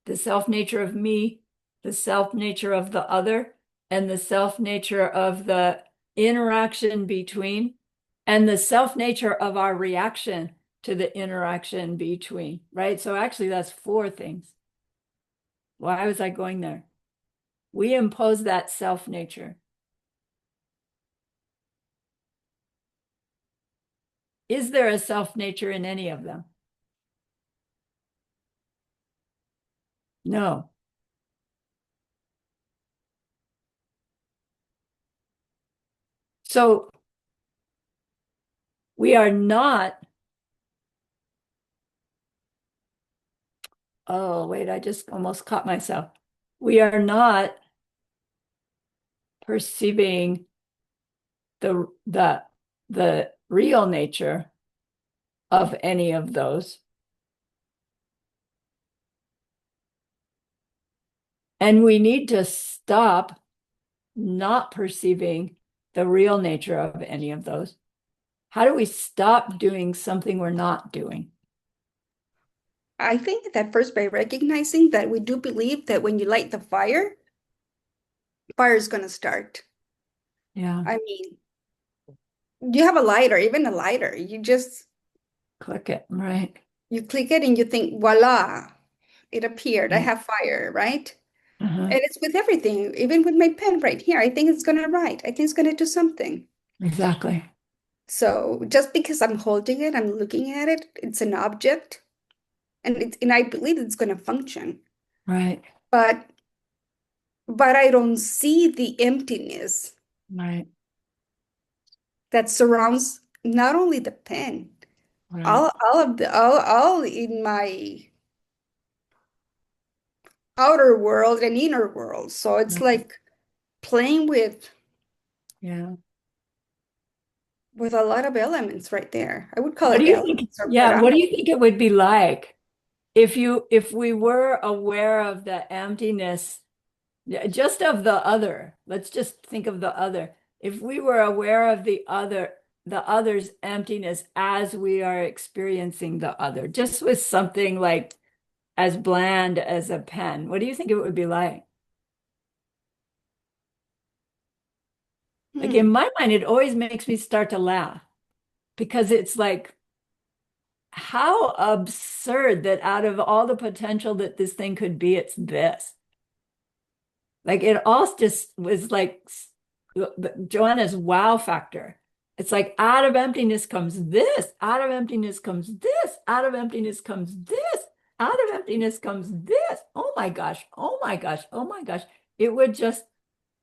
the self nature of me, the self nature of the other, and the self nature of the interaction between, and the self nature of our reaction to the interaction between, right? So actually, that's four things. Why was I going there? We impose that self nature. Is there a self nature in any of them? No. So we are not, oh, wait, I just almost caught myself. We are not perceiving the real nature of any of those. And we need to stop not perceiving the real nature of any of those. How do we stop doing something we're not doing? I think that first by recognizing that we do believe that when you light the fire, fire is going to start. Yeah. I mean, you have a lighter, even a lighter, you just Click it, right? you click it and you think, voila, it appeared. I Yeah. have fire, right? Uh-huh. And it's with everything, even with my pen right here. I think it's going to write. I think it's going to do something. Exactly. So just because I'm holding it, I'm looking at it, it's an object, and I believe it's going to function. Right. But I don't see the emptiness Right. that surrounds not only the pen, Right. all in my outer world and inner world. So it's Yeah. like playing Yeah. with a lot of elements right there. I would call What do it you think? elements or Yeah, what do parameters. you think it would be like if we were aware of the emptiness, just of the other? Let's just think of the other. If we were aware of the other, the other's emptiness as we are experiencing the other, just with something like as bland as a pen. What do you think it would be like? Like in Hmm. my mind, it always makes me start to laugh because it's like, how absurd that out of all the potential that this thing could be, it's this. Like it all just was like Joanna's wow factor. It's like out of emptiness comes this, out of emptiness comes this, out of emptiness comes this, out of emptiness comes this. Oh my gosh, oh my gosh, oh my gosh. It would just,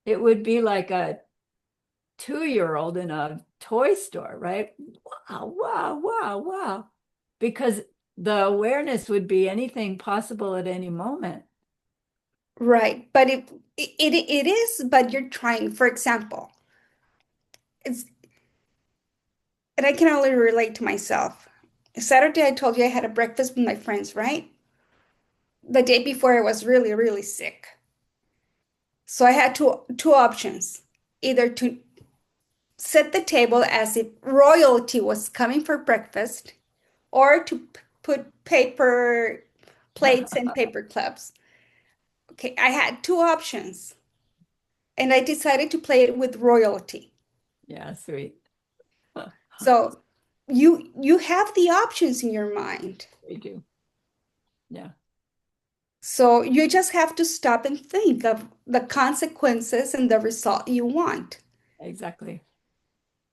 it would be like a 2-year-old in a toy store, right? Wow, wow, wow, wow. Because the awareness would be anything possible at any moment. Right. But it is, but you're trying, for example, it's and I can only relate to myself. Saturday, I told you I had a breakfast with my friends, right? The day before, I was really, really sick. So I had two options, either to set the table as if royalty was coming for breakfast, or to put paper plates and paper clips. Okay, I had two options, and I decided to play it with royalty. Yeah, sweet. So you have the options in your mind. We do. Yeah, So you just have to stop and think of the consequences and the result you want. exactly.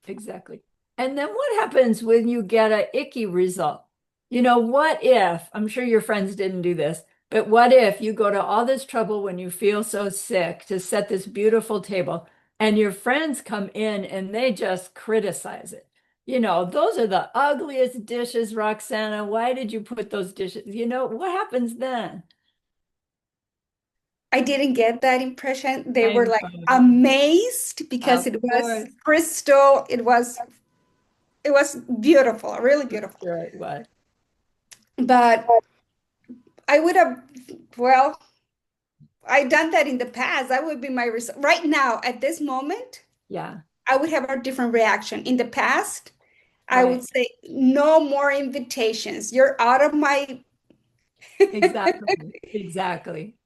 Exactly. And then what happens when you get a icky result? What if, I'm sure your friends didn't do this, but what if you go to all this trouble when you feel so sick to set this beautiful table and your friends come in and they just criticize it? Those are the ugliest dishes, Roxana. Why did you put those dishes? What happens then? I didn't get that impression. They were I'm like fine. amazed because Of it was course. crystal. It was beautiful, really beautiful. Sure it was. But I would have, well, I done that in the past. That would be my result. Right now, at this moment, Yeah, I would have a different reaction. In the past, I would right. say, no more invitations. You're out of my. Exactly. Exactly.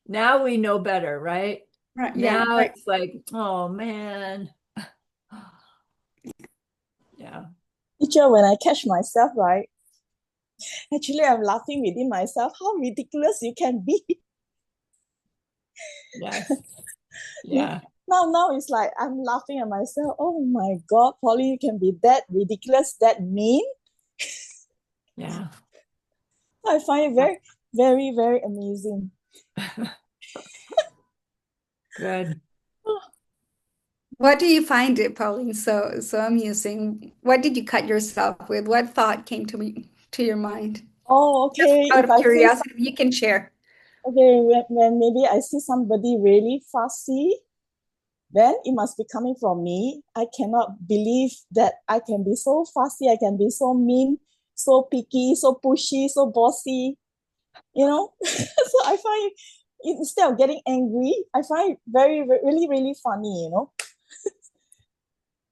Now we know better, right? Right, yeah, Now right. it's like, oh man. Yeah, Teacher, when I catch myself, right? Actually, I'm laughing within myself. How ridiculous you can be. yes, yeah, Now it's like I'm laughing at myself. Oh my God, Polly, you can be that ridiculous, that mean. yeah. I find it very, very, very amusing. Good. What do you find it, Pauline, so amusing? What did you cut yourself with? What thought came to your mind? Oh, Just okay. out If of I see, curiosity, you can share. okay, when maybe I see somebody really fussy, then it must be coming from me. I cannot believe that I can be so fussy, I can be so mean, so picky, so pushy, so bossy, So I find instead of getting angry, I find it really, really funny.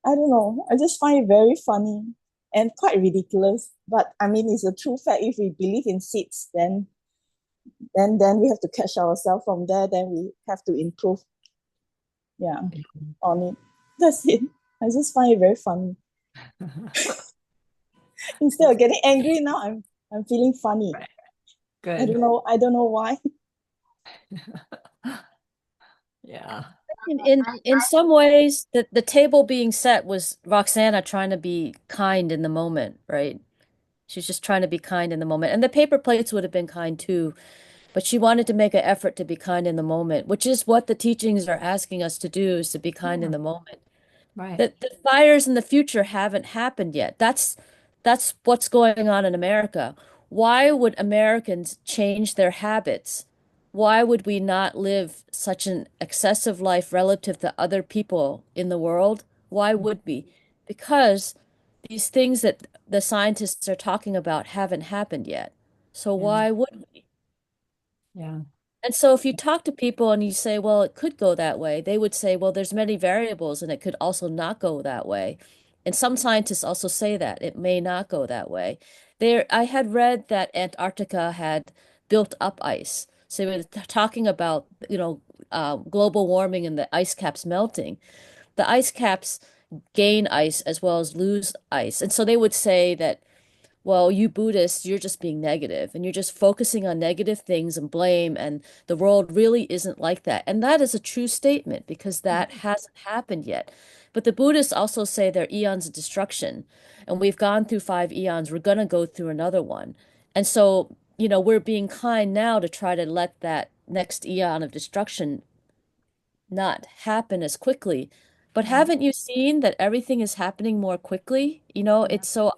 I don't know. I just find it very funny and quite ridiculous. But I mean, it's a true fact. If we believe in seeds, then we have to catch ourselves from there. Then we have to improve. Yeah, on it. That's it. I just find it very funny. Instead of getting angry, now I'm feeling funny. Right. I don't Good. know. I don't know why. Yeah, In some ways, the table being set was Roxana trying to be kind in the moment, right? She's just trying to be kind in the moment. And the paper plates would have been kind too, but she wanted to make an effort to be kind in the moment, which is what the teachings are asking us to do, is to be kind in yeah, the moment. right. The fires in the future haven't happened yet. That's what's going on in America. Why would Americans change their habits? Why would we not live such an excessive life relative to other people in the world? Why would we? Because these things that the scientists are talking about haven't happened yet. So Yeah, why would we? yeah, And so if you talk to people and you say, well, it could go that way, they would say, well, there's many variables and it could also not go that way. And some scientists also say that it may not go that way. There, I had read that Antarctica had built up ice. So we were talking about, global warming and the ice caps melting. The ice caps gain ice as well as lose ice. And so they would say that, well, you Buddhists, you're just being negative and you're just focusing on negative things and blame, and the world really isn't like that. And that is a true statement because that hasn't happened yet. But the Buddhists also say they're eons of destruction, and we've gone through 5 eons, we're going to go through another one. And so, we're being kind now to try to let that next eon of destruction not happen as quickly. But Right. haven't you seen that everything is happening more quickly? Yeah. It's so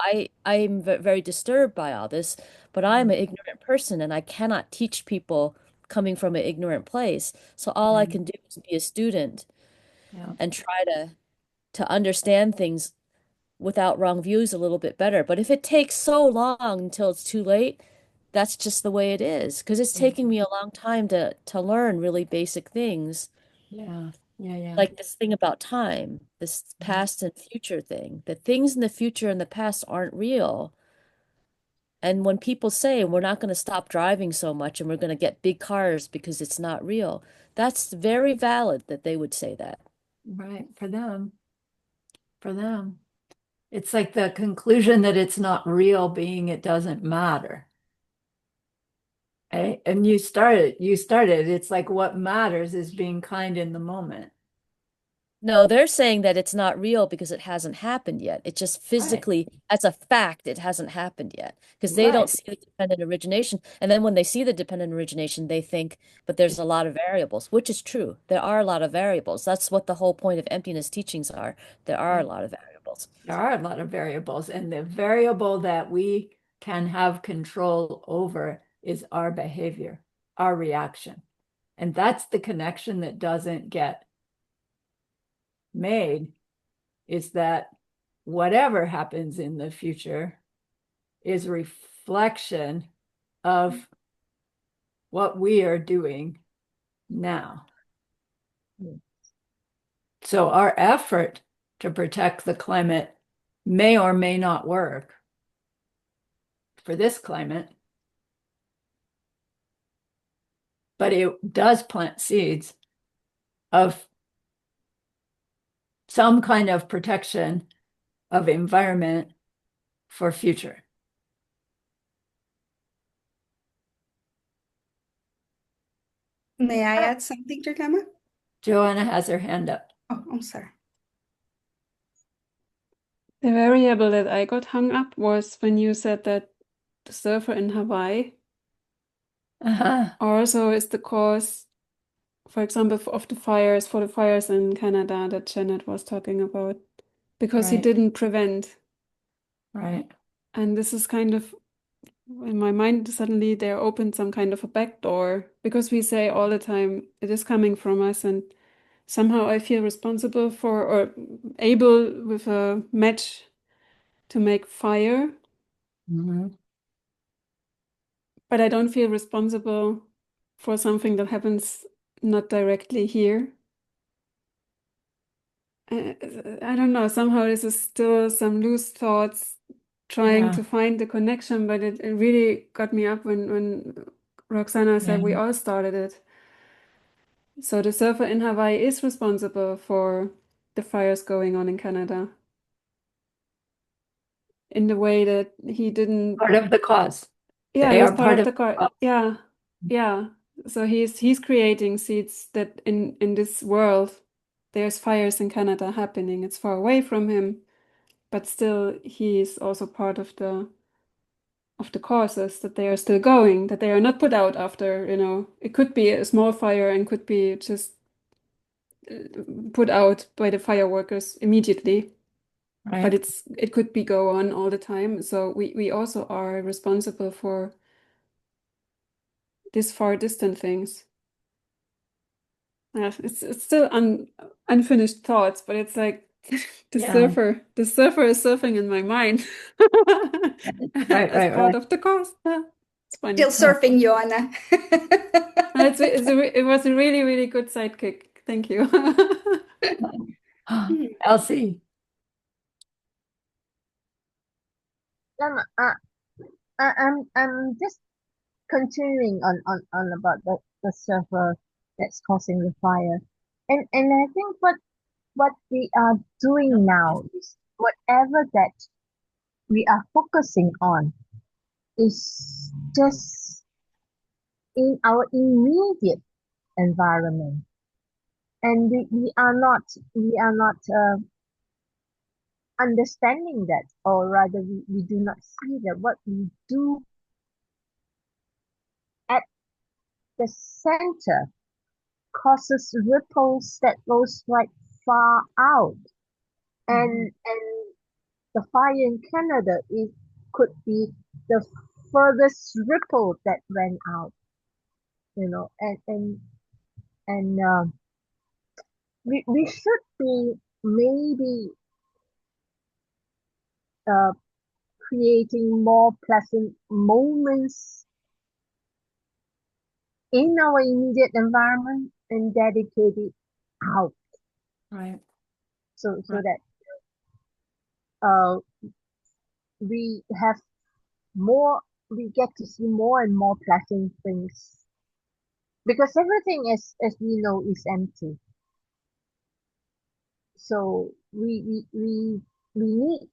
I'm very disturbed by all this, but I'm an ignorant person and I cannot teach people coming from an ignorant place. So all I Yeah. can do is be a student Yeah. and try to understand things without wrong views a little bit better. But if it takes so long until it's too late, that's just the way it is. Because it's taking me a long time to learn really basic things Yeah. Yeah. Yeah. like this thing about time, this past and future thing, that things in the future and the past aren't real. And when people say we're not going to stop driving so much and we're going to get big cars because it's not real, that's very valid that they would say that. Right. For them, it's like the conclusion that it's not real being it doesn't matter. Right? And you started, it's like what matters is being kind in the moment. No, they're saying that it's not real because it hasn't happened yet. It just Right. physically, as a fact, it hasn't happened yet because they don't Right. see the dependent origination. And then when they see the dependent origination, they think, but there's a lot of variables, which is true. There are a lot of variables. That's what the whole point of emptiness teachings are. There are a Yeah. lot of variables. There are a lot of variables, and the variable that we can have control over is our behavior, our reaction. And that's the connection that doesn't get made, is that whatever happens in the future is a reflection of what we are doing now. So our effort to protect the climate may or may not work for this climate, but it does plant seeds of some kind of protection of environment for future. May I add something, Jacama? Joanna has her hand up. Oh, I'm sorry. The variable that I got hung up was when you said that the surfer in Hawaii Uh-huh. also is the cause, for example, of for the fires in Canada that Janet was talking about, because he Right, didn't prevent. right. And this is kind of, in my mind, suddenly there opened some kind of a back door because we say all the time it is coming from us, and somehow I feel responsible for or able with a match to make fire, Mhm. but I don't feel responsible for something that happens not directly here. I don't know, somehow this is still some loose thoughts trying Yeah, to find the connection, but it really got me up when Roxana yeah, said we all started it. So the surfer in Hawaii is responsible for the fires going on in Canada in the way that he didn't. part of the cause. Yeah, They he's are part part of of the the car. cause. Yeah, yeah. So he's creating seeds that in this world there's fires in Canada happening. It's far away from him, but still he's also part of the causes that they are still going, that they are not put out after, it could be a small fire and could be just put out by the fire workers immediately. But Right. it could be go on all the time. So we also are responsible for these far distant things. Yeah, it's still unfinished thoughts, but it's like Yeah. the surfer is surfing in my mind Right, as right, part right. of the course. Yeah, it's Still funny. Yeah. surfing, Joanna. It was a really, really good sidekick. Thank you. Hmm. Elsie. Um, uh, I'm just continuing on about the server that's causing the fire. And I think what we are doing now is whatever that we are focusing on is just in our immediate environment. And we are not understanding that, or rather we do not see that what we do at the center causes ripples that goes right far out. And the fire in Canada it could be the furthest ripple that went out, and we should be maybe uh, creating more pleasant moments in our immediate environment and dedicate it out Right. so Right. that uh, we have more, we get to see more and more pleasant things because everything as we know is empty. So we need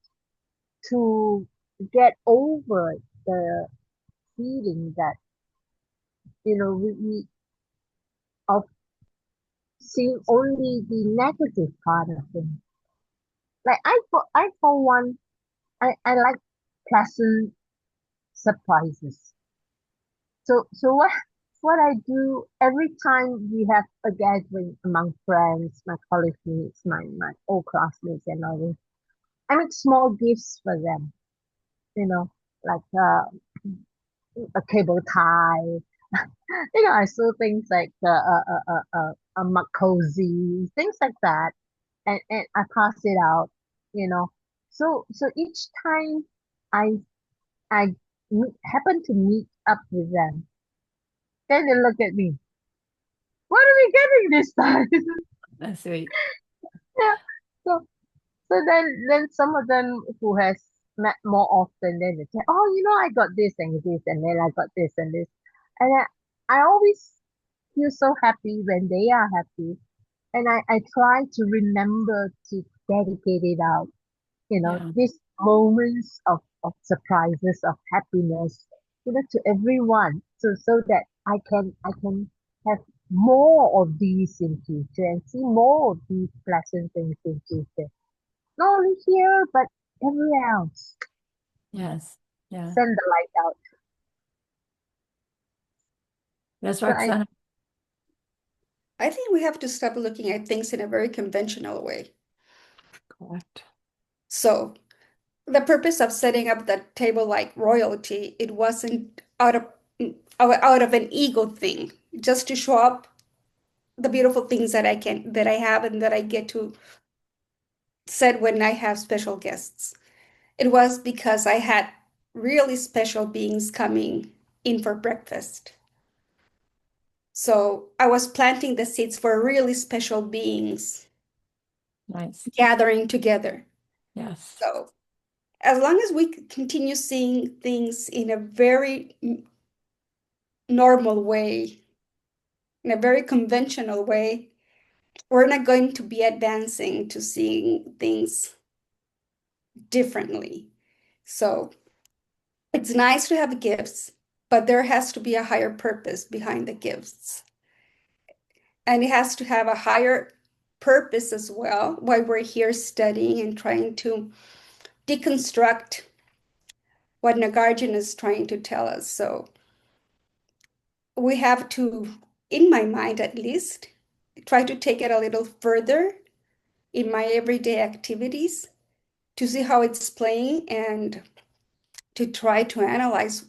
to get over the feeling that we of seeing only the negative part of things. Like I for one, I like pleasant surprises. So what I do every time we have a gathering among friends, my college mates, my old classmates and all this, I make small gifts for them, like a cable tie. I saw things like a mug cozy, things like that, and I pass it out, you know. So each time I I happen to meet up with them, then they look at me. What are we getting this time? That's sweet. Yeah. So so then some of them who has met more often, then they say, oh, I got this and this, and then I got this and this, and I always feel so happy when they are happy, and I try to remember to dedicate it out, Yeah. these moments of surprises, of happiness, to everyone, so that I can have more of these in future and see more of these pleasant things in future. Not only here, but everywhere else. Yes. Yeah. Send the light out. Yes, So I, Roxana. I think we have to stop looking at things in a very conventional way. Correct. So the purpose of setting up that table like royalty, it wasn't out of an ego thing, just to show up the beautiful things that I have and that I get to set when I have special guests. It was because I had really special beings coming in for breakfast. So I was planting the seeds for really special beings Nice. gathering together. Yes. So as long as we continue seeing things in a very normal way, in a very conventional way, we're not going to be advancing to seeing things differently. So it's nice to have gifts, but there has to be a higher purpose behind the gifts. And it has to have a higher purpose as well, why we're here studying and trying to deconstruct what Nagarjuna is trying to tell us. So we have to, in my mind at least, try to take it a little further in my everyday activities to see how it's playing and to try to analyze,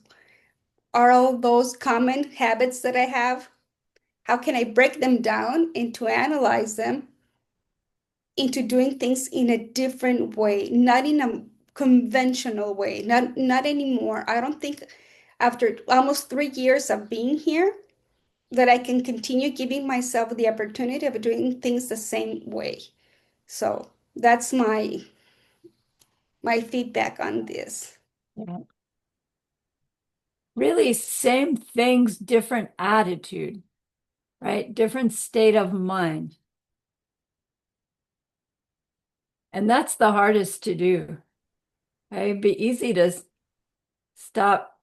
are all those common habits that I have, how can I break them down and to analyze them into doing things in a different way, not in a conventional way, not anymore. I don't think after almost 3 years of being here that I can continue giving myself the opportunity of doing things the same way. So that's my feedback on this. Yeah. Really, same things, different attitude, right? Different state of mind. And that's the hardest to do. Right? It'd be easy to stop,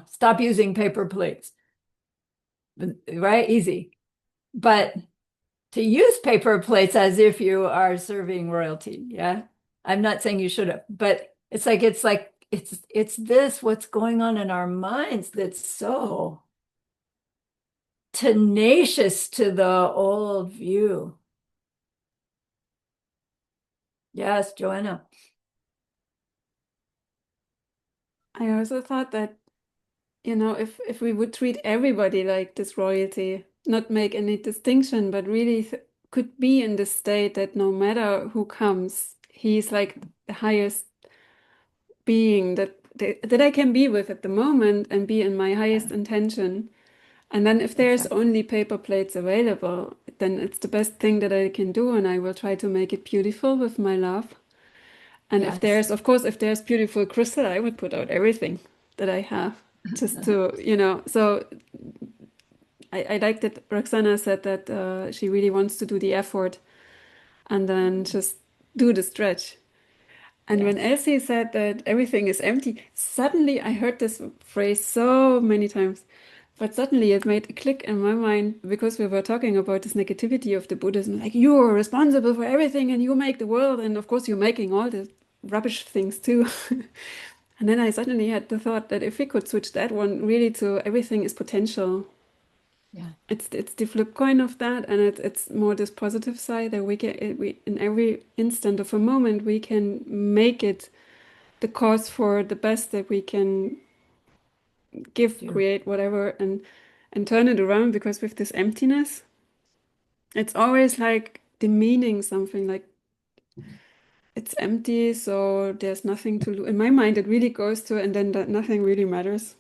stop using paper plates, right? Easy. But to use paper plates as if you are serving royalty, yeah. I'm not saying you should have, but it's this what's going on in our minds that's so tenacious to the old view. Yes, Joanna. I also thought that, if we would treat everybody like this royalty, not make any distinction, but really could be in the state that no matter who comes, he's like the highest being that I can be with at the moment and be in my highest intention. And then if there's Exactly. only paper plates available, then it's the best thing that I can do, and I will try to make it beautiful with my love. And if Yes. of course, if there's beautiful crystal, I would put out everything that I have just to, so I like that Roxana said that she really wants to do the effort and then just do the stretch. And when Yes. Elsie said that everything is empty, suddenly I heard this phrase so many times, but suddenly it made a click in my mind because we were talking about this negativity of the Buddhism, like you're responsible for everything and you make the world, and of course you're making all the rubbish things too. And then I suddenly had the thought that if we could switch that one really to everything is potential, Yeah. it's the flip coin of that, and it's more this positive side that we in every instant of a moment we can make it the cause for the best that we can give, Do. create, whatever, and turn it around. Because with this emptiness, it's always like demeaning something, like it's empty, so there's nothing to lose. In my mind, it really goes to, and then that nothing really matters.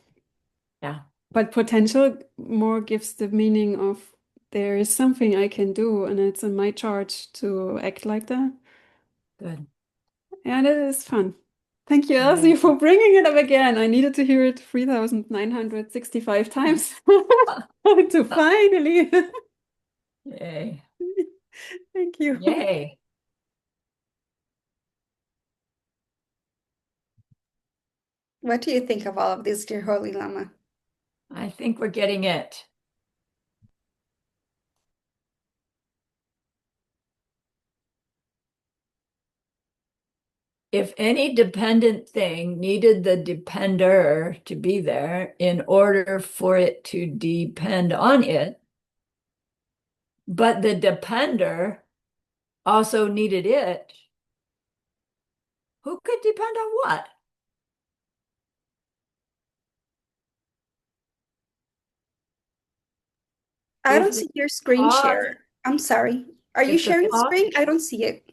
Yeah. But potential more gives the meaning of there is something I can do, and it's in my charge to act like that. Good. Yeah, that is fun. Thank you, Elsie, Yay. for bringing it up again. I needed to hear it 3,965 times to finally. Yay. Thank you. Yay. What do you think of all of this, dear Holy Lama? I think we're getting it. If any dependent thing needed the depender to be there in order for it to depend on it, but the depender also needed it, who could depend on what? I If don't the see your screen cause, share. I'm sorry. Are you if the sharing cause, screen? I don't see it.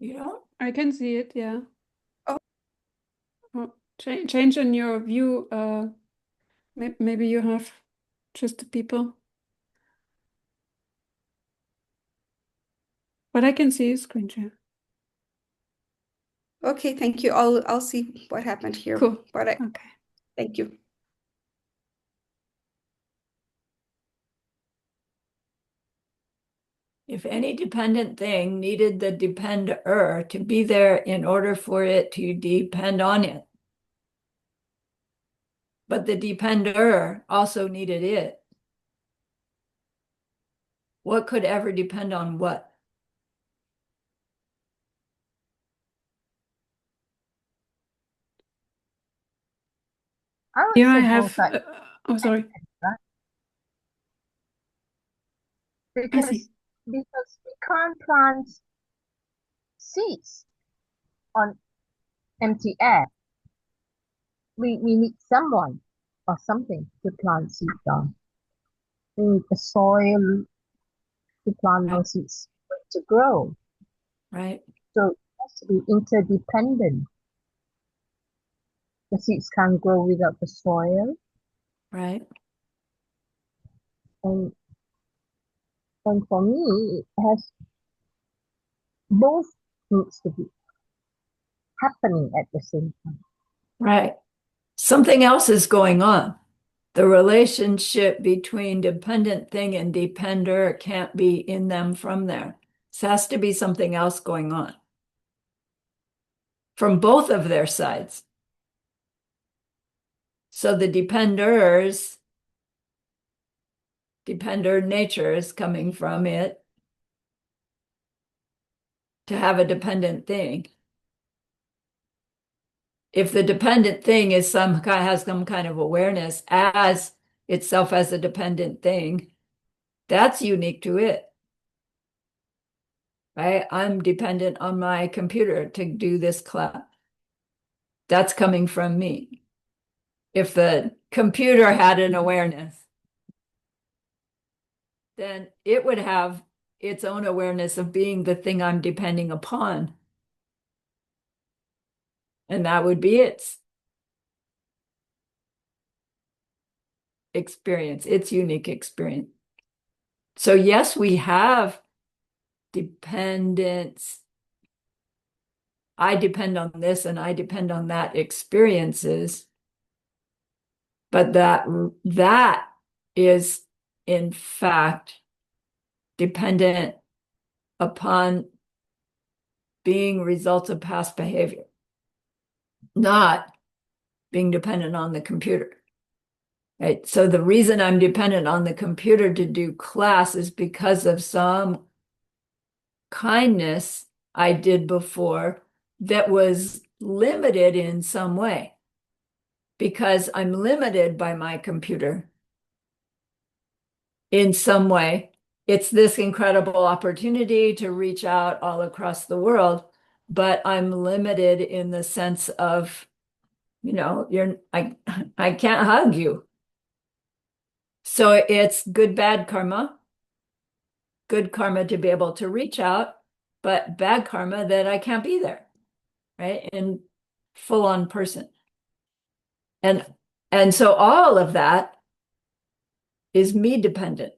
you know, I can see it, yeah. Oh, Oh, change in your view. Maybe you have just the people, but I can see screen share. okay, thank you. I'll see what happened here. Cool. But Okay. thank you. if any dependent thing needed the depender to be there in order for it to depend on it, but the depender also needed it, what could ever depend on what? I would Here I suppose have. that Oh, sorry. right? I see. Because we can't plant seeds on empty air. We need someone or something to plant seeds on. We need the soil to plant Right, those seeds to grow. right, So it has to be interdependent. The seeds can't grow without the soil, right. and and for me, it has both needs to be happening at the same time. Right. Something else is going on. The relationship between dependent thing and depender can't be in them from there. It has to be something else going on from both of their sides. So the depender nature is coming from it to have a dependent thing. If the dependent thing has some kind of awareness as itself as a dependent thing, that's unique to it. Right? I'm dependent on my computer to do this class. That's coming from me. If the computer had an awareness, then it would have its own awareness of being the thing I'm depending upon. And that would be its experience, its unique experience. So yes, we have dependence. I depend on this and I depend on that experiences. But that is in fact dependent upon being results of past behavior, not being dependent on the computer. Right. So the reason I'm dependent on the computer to do class is because of some kindness I did before that was limited in some way because I'm limited by my computer in some way. It's this incredible opportunity to reach out all across the world, but I'm limited in the sense of, I can't hug you. So it's good, bad karma. Good karma to be able to reach out, but bad karma that I can't be there, right? In full on person. And so all of that is me dependent.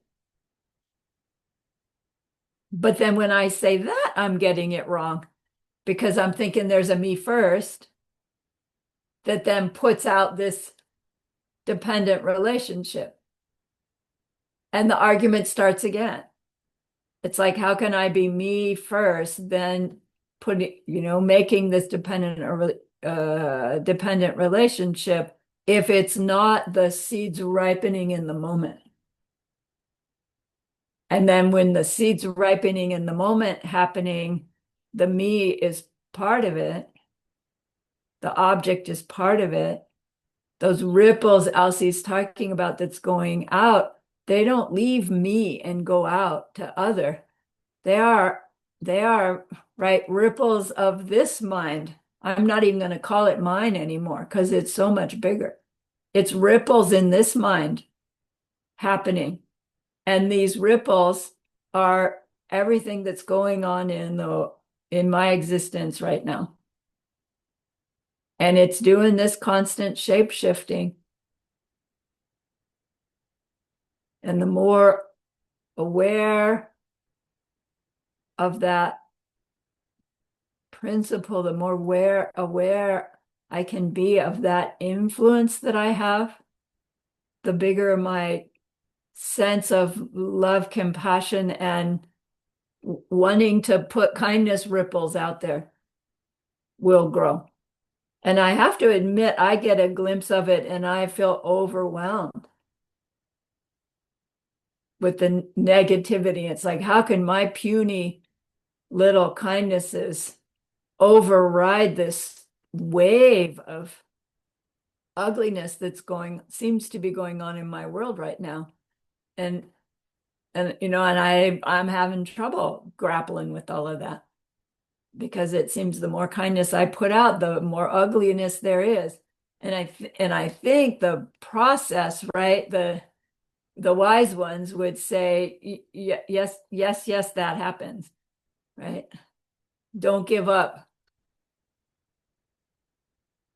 But then when I say that, I'm getting it wrong because I'm thinking there's a me first that then puts out this dependent relationship. And the argument starts again. It's like, how can I be me first, then making this dependent relationship if it's not the seeds ripening in the moment? And then when the seeds ripening in the moment happening, the me is part of it. The object is part of it. Those ripples Elsie's talking about that's going out, they don't leave me and go out to other. They are right ripples of this mind. I'm not even going to call it mine anymore because it's so much bigger. It's ripples in this mind happening. And these ripples are everything that's going on in my existence right now. And it's doing this constant shape shifting. And the more aware of that principle, the more aware I can be of that influence that I have, the bigger my sense of love, compassion, and wanting to put kindness ripples out there will grow. And I have to admit, I get a glimpse of it and I feel overwhelmed with the negativity. It's like, how can my puny little kindnesses override this wave of ugliness that's seems to be going on in my world right now? And I'm having trouble grappling with all of that because it seems the more kindness I put out, the more ugliness there is. And I think the process, right? The wise ones would say, yes, yes, yes, that happens, right? Don't give up.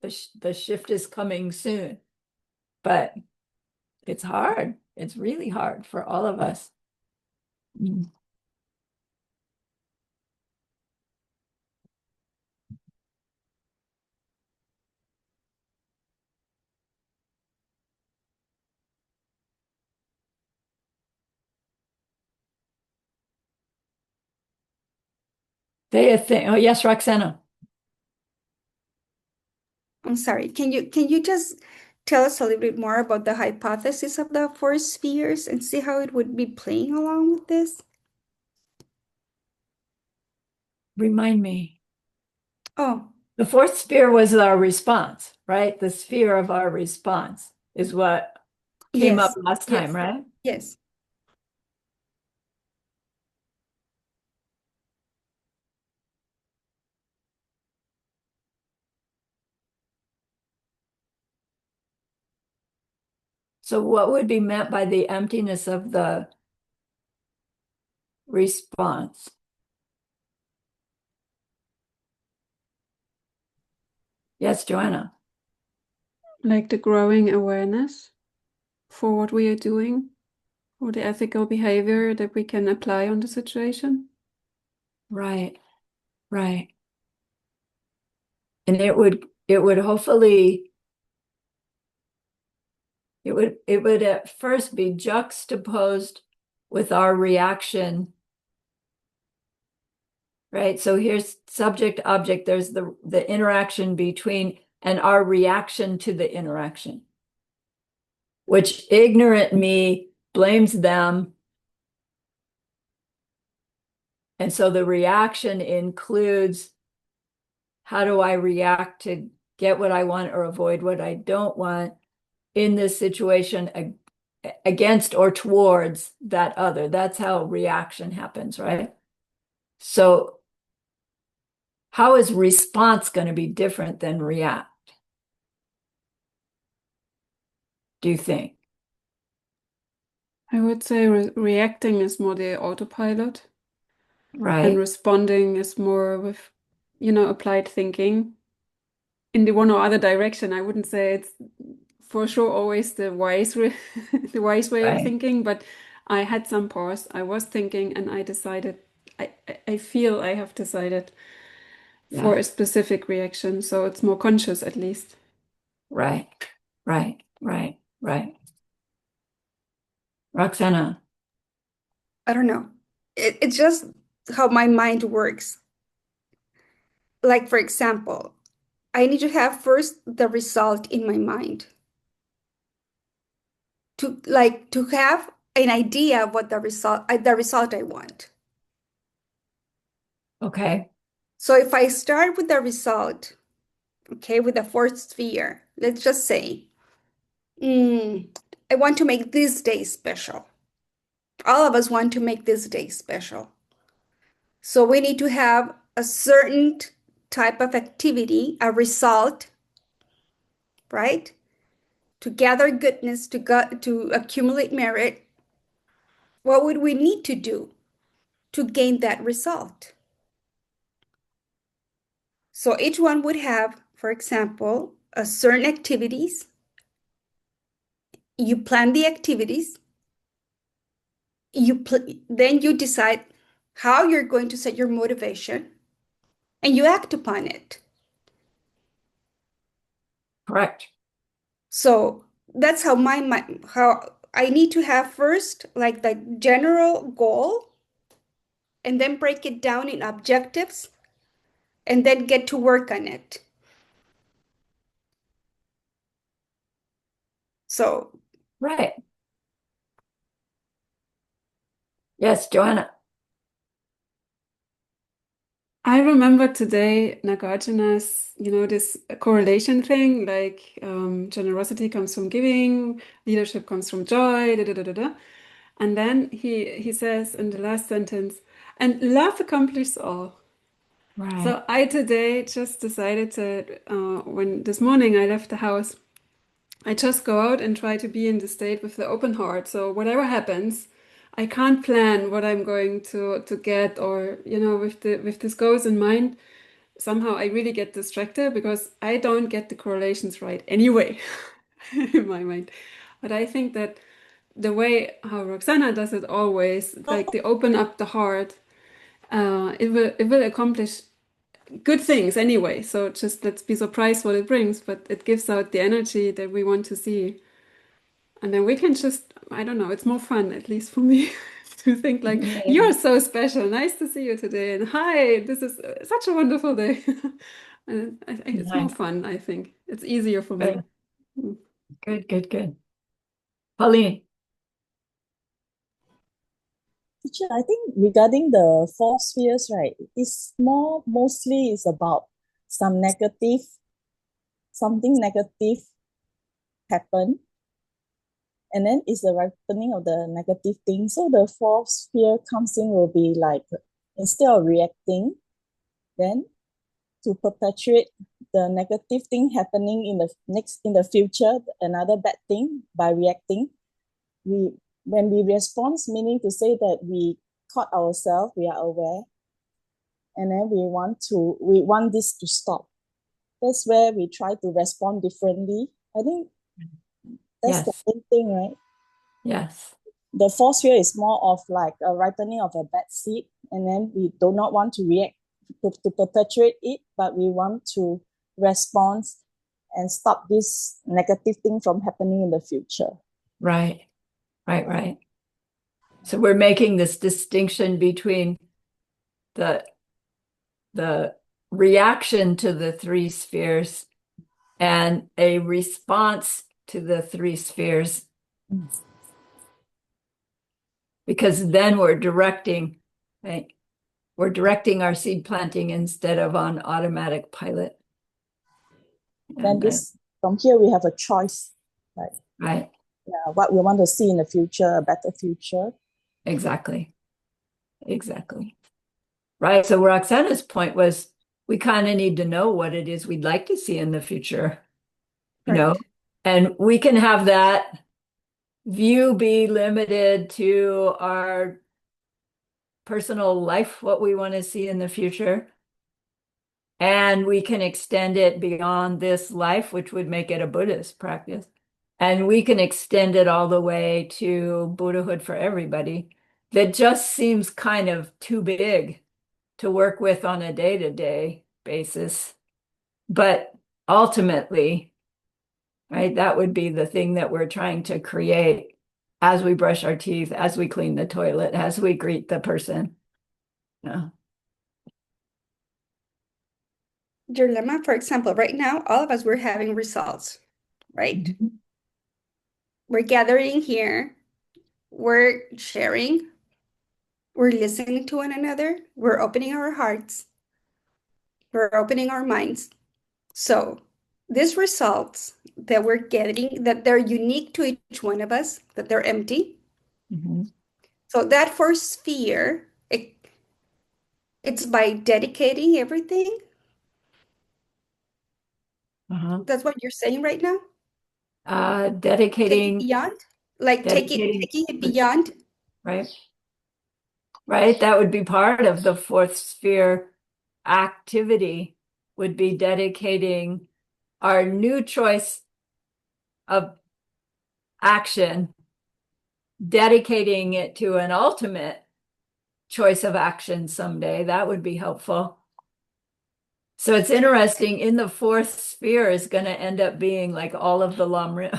The shift is coming soon, but it's hard. It's really hard for all of us. Mm. Say a thing. Oh, yes, Roxana. I'm sorry. Can you just tell us a little bit more about the hypothesis of the four spheres and see how it would be playing along with this? Remind me. Oh, The fourth sphere was our response, right? The sphere of our response is what came up yes, last time, yes, right? yes. So what would be meant by the emptiness of the response? Yes, Joanna. Like the growing awareness for what we are doing, or the ethical behavior that we can apply on the situation. Right, right. And it would hopefully it would at first be juxtaposed with our reaction, right? So here's subject object, there's the interaction between and our reaction to the interaction, which ignorant me blames them. And so the reaction includes how do I react to get what I want or avoid what I don't want in this situation against or towards that other. That's how reaction happens, right? So how is response going to be different than react, do you think? I would say reacting is more the autopilot, and Right, responding is more with, applied thinking in the one or other direction. I wouldn't say it's for sure always the wise the wise way of right. thinking, but I had some pause. I was thinking and I decided, I feel I have decided for Yeah, a specific reaction, so it's more conscious at least. right, right, right, right. Roxana. I don't know. It's just how my mind works. Like, for example, I need to have first the result in my mind to have an idea of what the result I want. Okay, So if I start with the result, okay, with the fourth sphere, let's just say, mm, I want to make this day special. All of us want to make this day special. So we need to have a certain type of activity, a result, right? To gather goodness, to accumulate merit. What would we need to do to gain that result? So each one would have, for example, a certain activities. You plan the activities. Then you decide how you're going to set your motivation, and you act upon it. correct. So that's how I need to have first like the general goal, and then break it down in objectives, and then get to work on it. So Right. Yes, Joanna. I remember today Nagarjuna's, this correlation thing, like generosity comes from giving, leadership comes from joy, da da da da da. And then he says in the last sentence, and love accomplishes all. Right. So I today just decided that when this morning I left the house, I just go out and try to be in the state with the open heart. So whatever happens, I can't plan what I'm going to get, or with this goals in mind. Somehow I really get distracted because I don't get the correlations right anyway in my mind. But I think that the way how Roxana does it always, like the open up the heart, it will accomplish good things anyway. So just let's be surprised what it brings, but it gives out the energy that we want to see. And then we can just, I don't know, it's more fun, at least for me, to think like, you're so special. Nice to see you today. And hi, this is such a wonderful day. And it's more fun, I think. It's easier for me. Good, good, good. Pauline. Teacher, I think regarding the four spheres, right, it's mostly is about something negative happen, and then it's the ripening of the negative thing. So the fourth sphere comes in will be like, instead of reacting, then to perpetuate the negative thing happening in the future, another bad thing by reacting. When we respond, meaning to say that we caught ourselves, we are aware, and then we want this to stop. That's where we try to respond differently. I think that's the main thing, right? Yes. The fourth sphere is more of like a ripening of a bad seed, and then we do not want to react to perpetuate it, but we want to respond and stop this negative thing from happening in the future. Right. So we're making this distinction between the reaction to the three spheres and a response to the three spheres. Because then we're directing, right? We're directing our seed planting instead of on automatic pilot. Then from here we have a choice, right? Right. Yeah, what we want to see in the future, a better future. Exactly. Right. So Roxana's point was we kind of need to know what it is we'd like to see in the future, you know, and we can have that view be limited to our personal life, what we want to see in the future. And we can extend it beyond this life, which would make it a Buddhist practice. And we can extend it all the way to Buddhahood for everybody. That just seems kind of too big to work with on a day-to-day basis. But ultimately, right, that would be the thing that we're trying to create as we brush our teeth, as we clean the toilet, as we greet the person. Yeah. Your lemma, for example, right now, all of us, we're having results, right? Mm-hmm. We're gathering here, we're sharing, we're listening to one another, we're opening our hearts, we're opening our minds. So these results that we're getting, that they're unique to each one of us, that they're empty. Mm-hmm. So that fourth sphere, it's by dedicating everything. Uh-huh. That's what you're saying right now? Dedicating, beyond, like taking it beyond. Right. That would be part of the fourth sphere activity, would be dedicating our new choice of action, dedicating it to an ultimate choice of action someday. That would be helpful. So it's interesting, in the fourth sphere is going to end up being like all of the Lamrim.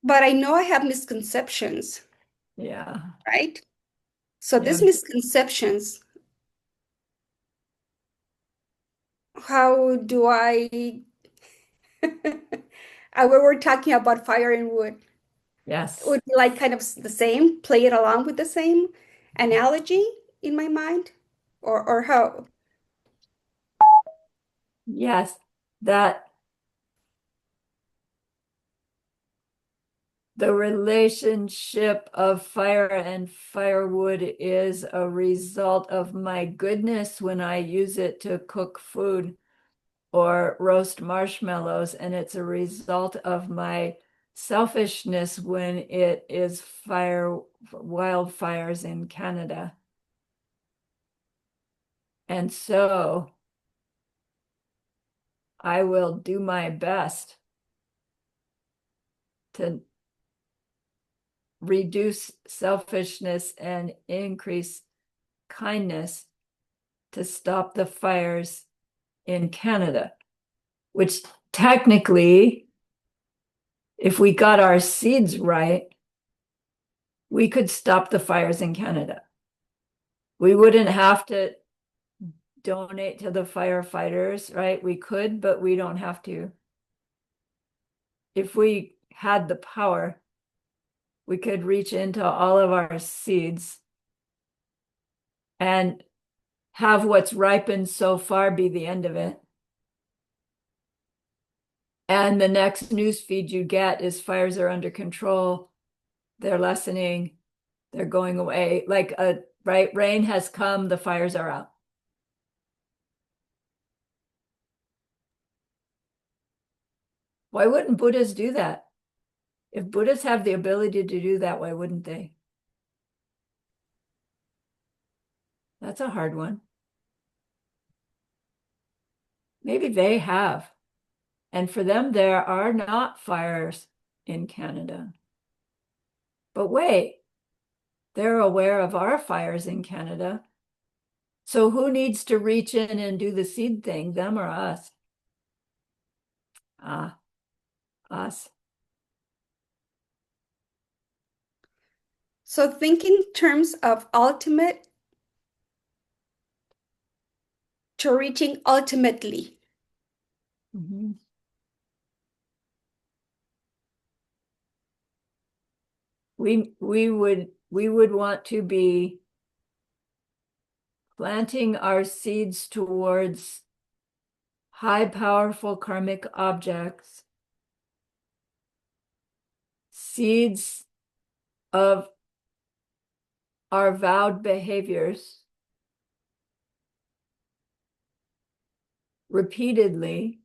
But I know I have misconceptions, Yeah. right? So these misconceptions, how do I we were talking about fire and wood. Yes. It would be like kind of the same, play it along with the same analogy in my mind, or how? Yes. That the relationship of fire and firewood is a result of my goodness when I use it to cook food or roast marshmallows, and it's a result of my selfishness when it is wildfires in Canada. And so I will do my best to reduce selfishness and increase kindness to stop the fires in Canada, which technically If we got our seeds right, we could stop the fires in Canada. We wouldn't have to donate to the firefighters, right? We could, but we don't have to. If we had the power, we could reach into all of our seeds and have what's ripened so far be the end of it. And the next news feed you get is fires are under control, they're lessening, they're going away. Like right, rain has come, the fires are out. Why wouldn't Buddhists do that? If Buddhists have the ability to do that, why wouldn't they? That's a hard one. Maybe they have. And for them, there are not fires in Canada. But wait, they're aware of our fires in Canada. So who needs to reach in and do the seed thing, them or us? Ah, us. So think in terms of ultimate to reaching ultimately. Mm-hmm. We would want to be planting our seeds towards high, powerful karmic objects, seeds of our vowed behaviors repeatedly,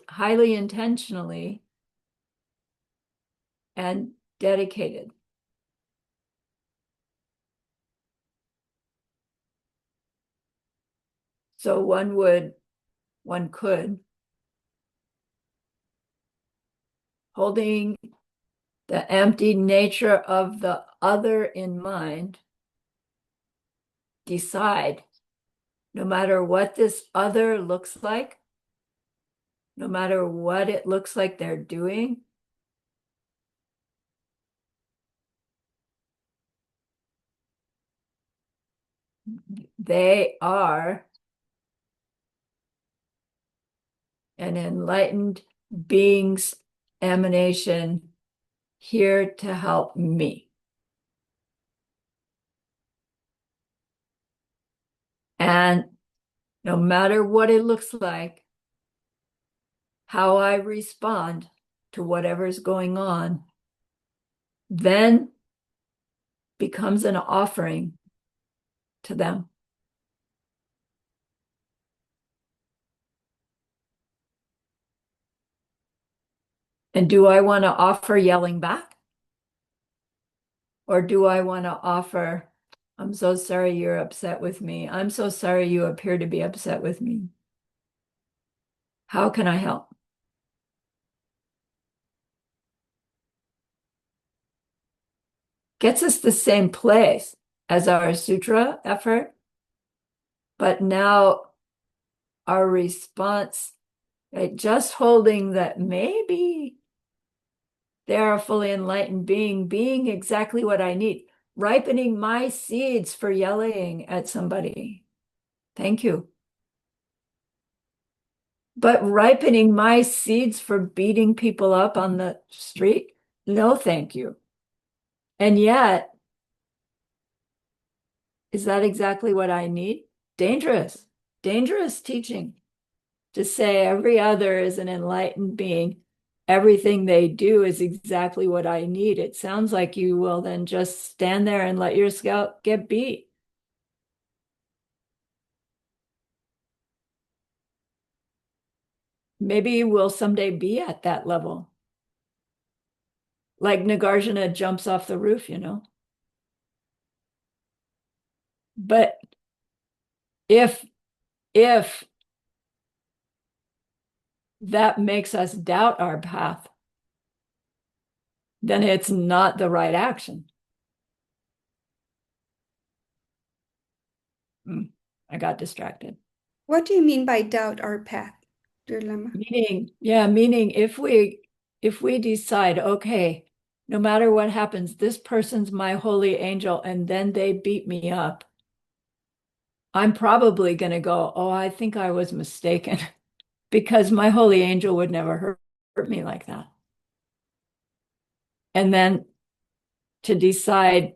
highly intentionally, and dedicated. So one could, holding the empty nature of the other in mind, decide no matter what this other looks like, no matter what it looks like they're doing, they are an enlightened being's emanation here to help me. And no matter what it looks like, how I respond to whatever's going on, then becomes an offering to them. And do I want to offer yelling back? Or do I want to offer, I'm so sorry you're upset with me. I'm so sorry you appear to be upset with me. How can I help? Gets us the same place as our sutra effort, but now our response, right, just holding that maybe they're a fully enlightened being exactly what I need, ripening my seeds for yelling at somebody. Thank you. But ripening my seeds for beating people up on the street? No, thank you. And yet, is that exactly what I need? Dangerous, dangerous teaching to say every other is an enlightened being. Everything they do is exactly what I need. It sounds like you will then just stand there and let your scalp get beat. Maybe you will someday be at that level. Like Nagarjuna jumps off the roof, you know. But if that makes us doubt our path, then it's not the right action. I got distracted. What do you mean by doubt our path? dear Lama? Meaning if we decide, okay, no matter what happens, this person's my holy angel, and then they beat me up, I'm probably going to go, oh, I think I was mistaken, because my holy angel would never hurt me like that. And then to decide,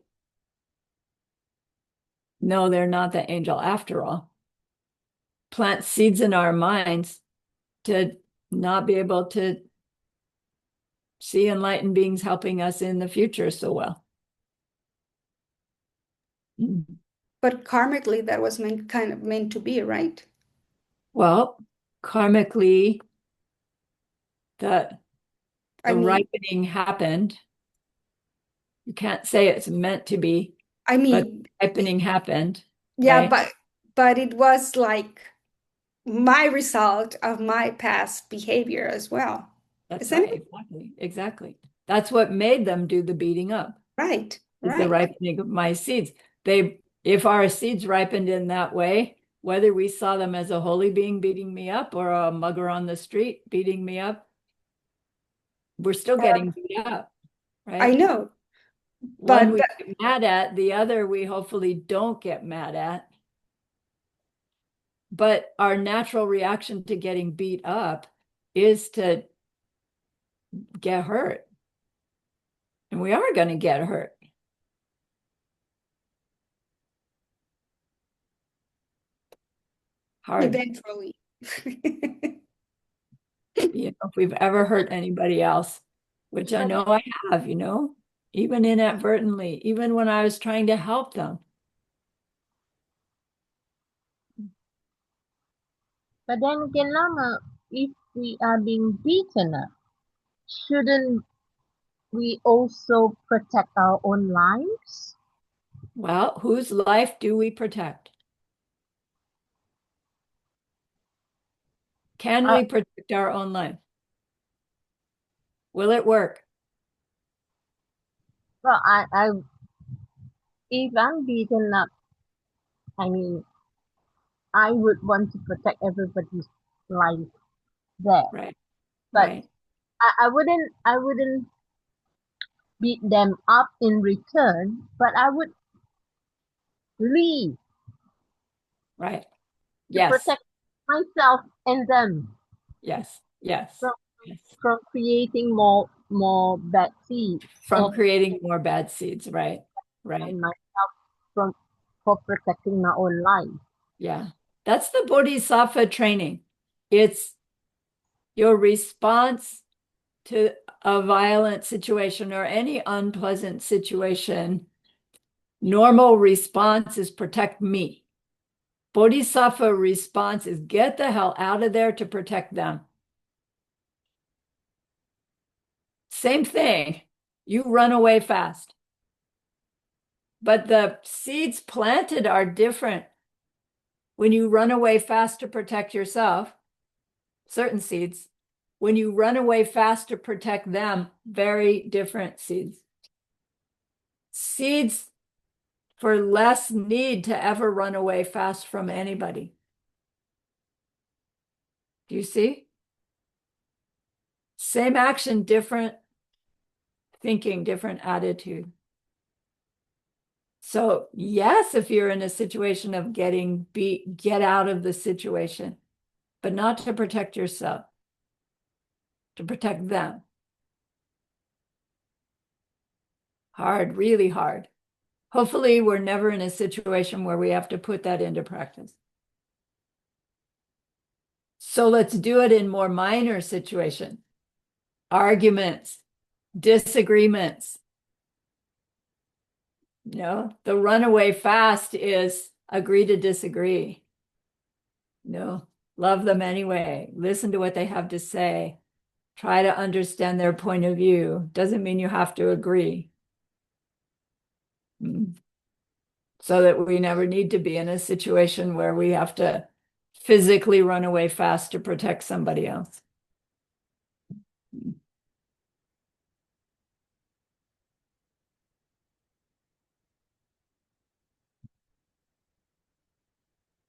no, they're not the angel after all. Plant seeds in our minds to not be able to see enlightened beings helping us in the future so well. But karmically, that was kind of meant to be, right? Well, karmically, the I mean, ripening happened. You can't say it's meant to be, I but mean, ripening happened, yeah, right? but it was like my result of my past behavior as well, That's isn't right. it? Exactly. That's what made them do the beating up, Right, is the right. ripening of my seeds. If our seeds ripened in that way, whether we saw them as a holy being beating me up or a mugger on the street beating me up, we're still getting beat up, I right? know, One but we get mad at, the other we hopefully don't get mad at. But our natural reaction to getting beat up is to get hurt. And we are going to get hurt. Hard. eventually. If we've ever hurt anybody else, which I know I have, even inadvertently, even when I was trying to help them. But then again, Lama, if we are being beaten up, shouldn't we also protect our own lives? Well, whose life do we protect? Can Uh, we protect our own life? Will it work? well, if I'm beaten up, I mean, I would want to protect everybody's life there. Right, But right, I wouldn't beat them up in return, but I would leave right. to Yes, protect myself and them yes, yes, from yes. from creating more bad seeds From creating more bad seeds, right, right. and myself from for protecting my own life. Yeah. That's the Bodhisattva training. It's your response to a violent situation or any unpleasant situation. Normal response is protect me. Bodhisattva response is get the hell out of there to protect them. Same thing. You run away fast. But the seeds planted are different. When you run away fast to protect yourself, certain seeds. When you run away fast to protect them, very different seeds. Seeds for less need to ever run away fast from anybody. Do you see? Same action, different thinking, different attitude. So, yes, if you're in a situation of getting beat, get out of the situation, but not to protect yourself, to protect them. Hard, really hard. Hopefully, we're never in a situation where we have to put that into practice. So let's do it in more minor situations. Arguments, disagreements. The runaway fast is agree to disagree. Love them anyway. Listen to what they have to say. Try to understand their point of view. Doesn't mean you have to agree. So that we never need to be in a situation where we have to physically run away fast to protect somebody else.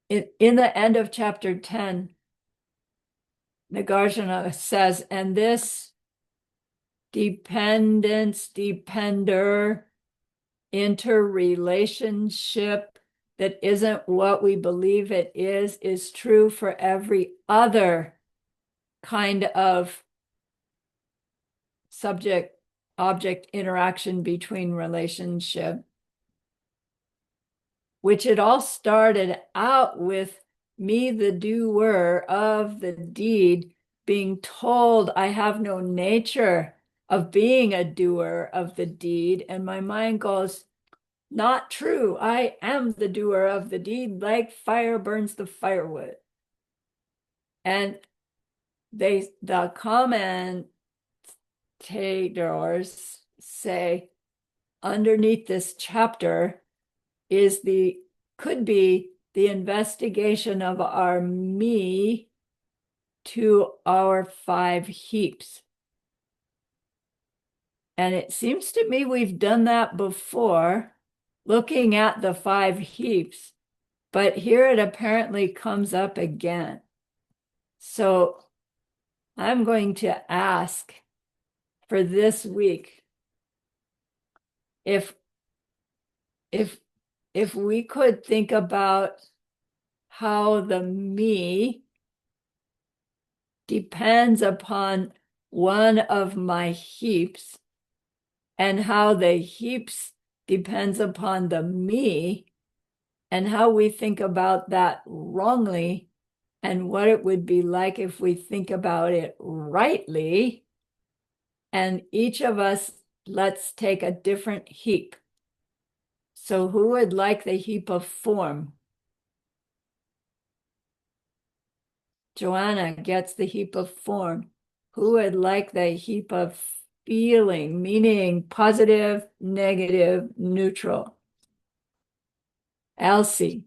In the end of chapter 10, Nagarjuna says, and this dependence, depender, interrelationship that isn't what we believe it is true for every other kind of subject object interaction between relationship, which it all started out with me, the doer of the deed, being told I have no nature of being a doer of the deed. And my mind goes, not true. I am the doer of the deed, like fire burns the firewood. And the commentators say underneath this chapter could be the investigation of our me to our 5 heaps. And it seems to me we've done that before, looking at the 5 heaps, but here it apparently comes up again. So I'm going to ask for this week if we could think about how the me depends upon one of my heaps and how the heaps depends upon the me and how we think about that wrongly and what it would be like if we think about it rightly. And each of us, let's take a different heap. So who would like the heap of form? Joanna gets the heap of form. Who would like the heap of feeling, meaning positive, negative, neutral? Elsie.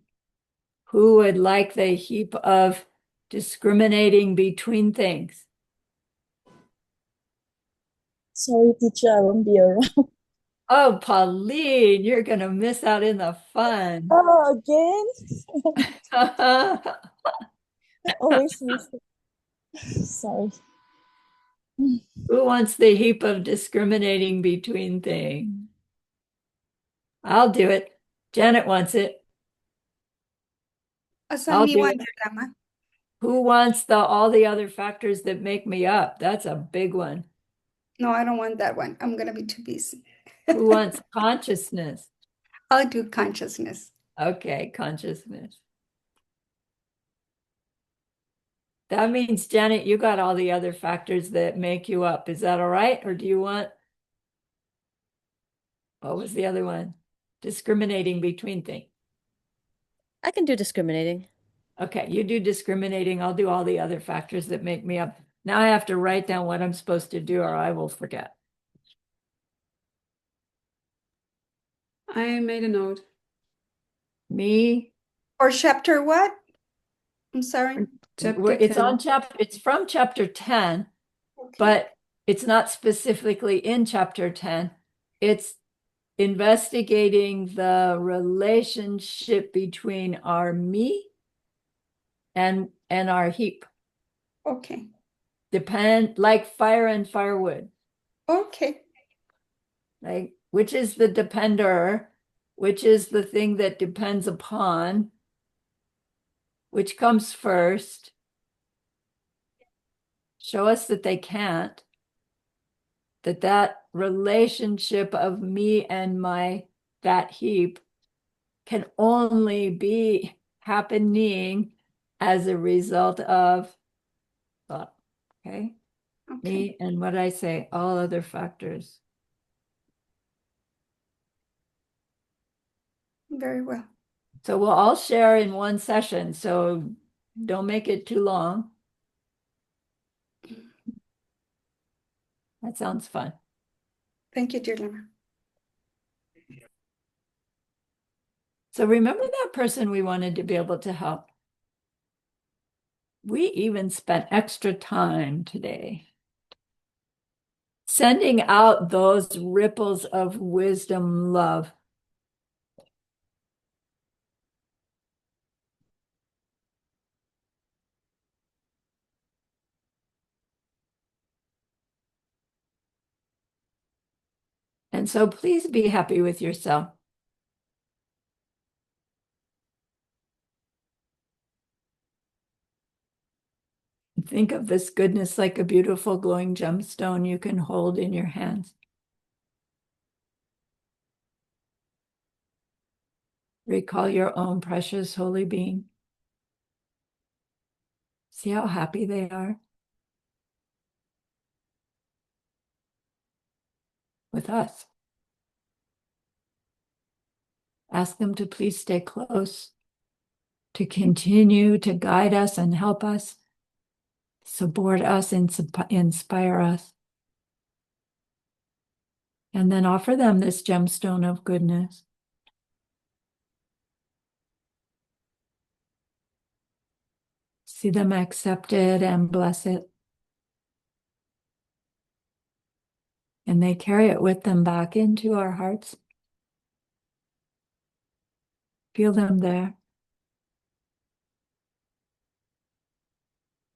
Who would like the heap of discriminating between things? Sorry, teacher, I won't be around. Oh, Pauline, you're going to miss out in the fun. Oh, again? I always miss it. Sorry. Who wants the heap of discriminating between things? I'll do it. Janet wants it. Assign I'll me do one, it. Dear Lama. Who wants all the other factors that make me up? That's a big one. No, I don't want that one. I'm gonna be too busy. Who wants consciousness? I'll do consciousness. Okay, consciousness. That means, Janet, you got all the other factors that make you up. Is that all right? Or do you want, what was the other one? Discriminating between things. I can do discriminating. Okay, you do discriminating. I'll do all the other factors that make me up. Now I have to write down what I'm supposed to do or I will forget. I made a note. Me, Or chapter what? I'm sorry. Chapter it's 10. on it's from chapter 10, Okay. but it's not specifically in chapter 10. It's investigating the relationship between our me and our heap. Okay. Depend like fire and firewood. Okay. Like which is the depender, which is the thing that depends upon, which comes first. Show us that they can't. That relationship of me and that heap can only be happening as a result of thought. Okay. Okay. Me and what I say, all other factors. Very well. So we'll all share in one session. So don't make it too long. That sounds fun. Thank you, dear Lama. So remember that person we wanted to be able to help. We even spent extra time today sending out those ripples of wisdom, love. And so please be happy with yourself. Think of this goodness like a beautiful glowing gemstone you can hold in your hands. Recall your own precious holy being. See how happy they are with us. Ask them to please stay close, to continue to guide us and help us, support us, and inspire us. And then offer them this gemstone of goodness. See them accept it and bless it. And they carry it with them back into our hearts. Feel them there.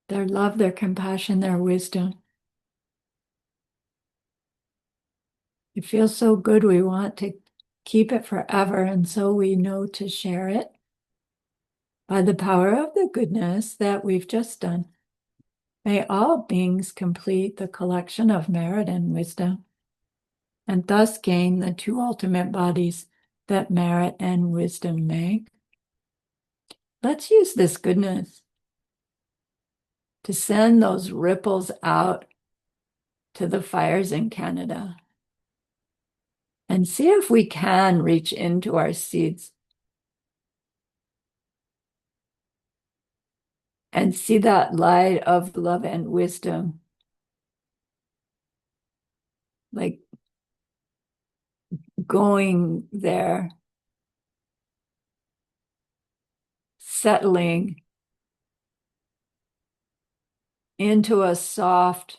Their love, their compassion, their wisdom. It feels so good. We want to keep it forever. And so we know to share it by the power of the goodness that we've just done. May all beings complete the collection of merit and wisdom, and thus gain the two ultimate bodies that merit and wisdom make. Let's use this goodness to send those ripples out to the fires in Canada and see if we can reach into our seeds and see that light of love and wisdom, like going there, settling into a soft,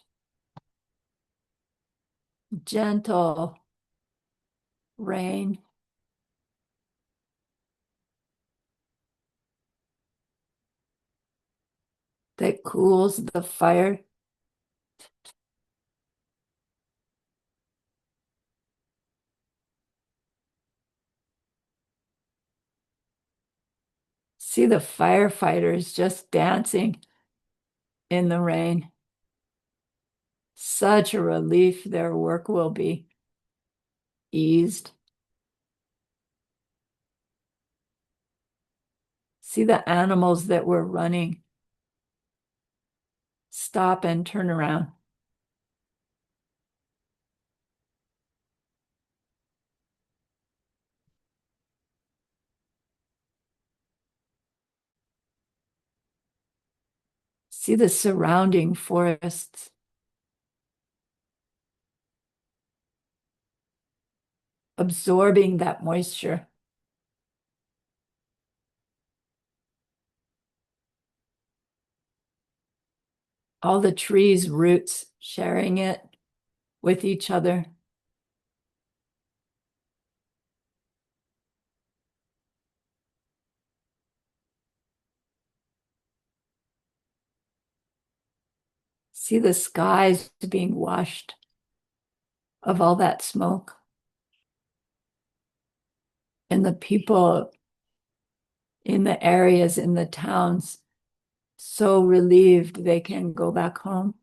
gentle rain. That cools the fire. See the firefighters just dancing in the rain. Such a relief their work will be eased. See the animals that were running stop and turn around. See the surrounding forests. Absorbing that moisture. All the trees' roots sharing it with each other. See the skies being washed of all that smoke. And the people in the areas, in the towns, so relieved they can go back home.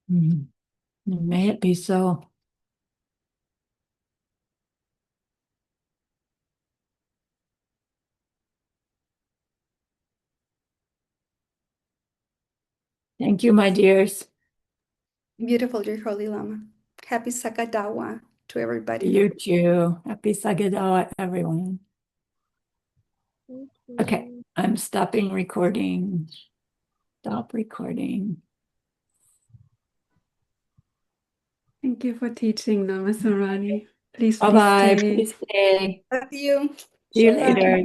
Mhm. And may it be so. Thank you, my dears. Beautiful, dear Holy Lama. Happy Sakadawa to everybody. You too. Happy Sagadawa, everyone. Thank Okay, you. I'm stopping recording. Stop recording. Thank you for teaching, Namaste Rani. Please, please Bye-bye. stay. Please stay. Love you. See you Bye. later.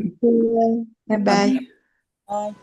Bye bye. Bye. Bye.